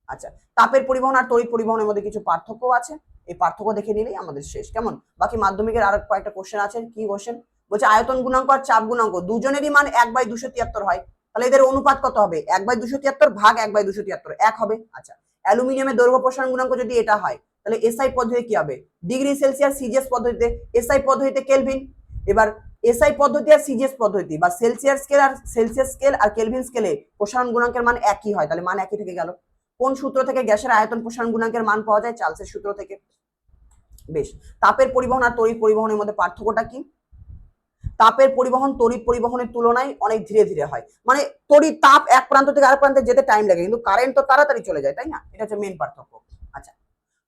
আচ্ছা, তাপের পরিবহন আর তড়িৎ পরিবহনের মধ্যে কিছু পার্থক্য আছে, এই পার্থক্য দেখে নিলেই আমাদের শেষ। কেমন? বাকি মাধ্যমিকের আর কয়েকটা কোশ্চেন আছে। কি কোশ্চেন বলছে? আয়তন গুণাঙ্ক আর চাপ গুণাঙ্ক দুজনেরই মান 1/273 হয়, তাহলে এদের অনুপাত কত হবে? 1/273 ভাগ 1/273 এক হবে। আচ্ছা, অ্যালুমিনিয়ামের দৈর্ঘ্য প্রসারণ গুণাঙ্ক যদি এটা হয় তাহলে এসআই পদ্ধতি কি হবে? ডিগ্রি সেলসিয়াস, সিজিএস পদ্ধতিতে, এসআই পদ্ধতিতে কেলভিন। এবার এসআই পদ্ধতি আর সিজিএস পদ্ধতি বা সেলসিয়াস স্কেল আর কেলভিন স্কেলে প্রসারণ গুণাঙ্কের মান একই হয়, তাহলে মান একই থেকে গেল। কোন সূত্র থেকে গ্যাসের আয়তন প্রসারণ গুণাঙ্কের মান পাওয়া যায়? চার্লসের সূত্র থেকে। বেশ, তাপের পরিবহন আর তড়িৎ পরিবহনের মধ্যে পার্থক্যটা কি? তাপের পরিবহন তড়িৎ পরিবহনের তুলনায় অনেক ধীরে ধীরে হয়, মানে তাপ এক প্রান্ত থেকে আরেক প্রান্তে যেতে টাইম লাগে, কিন্তু কারেন্ট তো তাড়াতাড়ি চলে যায়, তাই না? এটা হচ্ছে মেন পার্থক্য। আচ্ছা,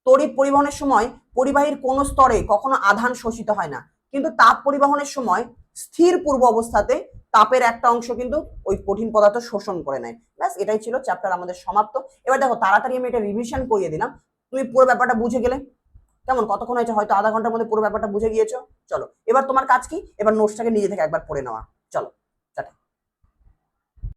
তড়িৎ পরিবহনের সময় পরিবাহীর কোন স্তরে কখনো আধান শোষিত হয় না, কিন্তু তাপ পরিবহনের সময় স্থির পূর্ব অবস্থাতে তাপের একটা অংশ কিন্তু ওই কঠিন পদার্থ শোষণ করে নেয়। ব্যাস, এটাই ছিল চ্যাপ্টার আমাদের সমাপ্ত। এবার দেখো তাড়াতাড়ি আমি এটা রিভিশন করিয়ে দিলাম, তুমি পুরো ব্যাপারটা বুঝে গেলে। কেমন? কতক্ষণ হয়েছে? হয়তো আধা ঘন্টার মধ্যে পুরো ব্যাপারটা বুঝে গিয়েছো। চলো, এবার তোমার কাজ কি? এবার নোটসটাকে নিজে থেকে একবার পড়ে নেওয়া। চলো।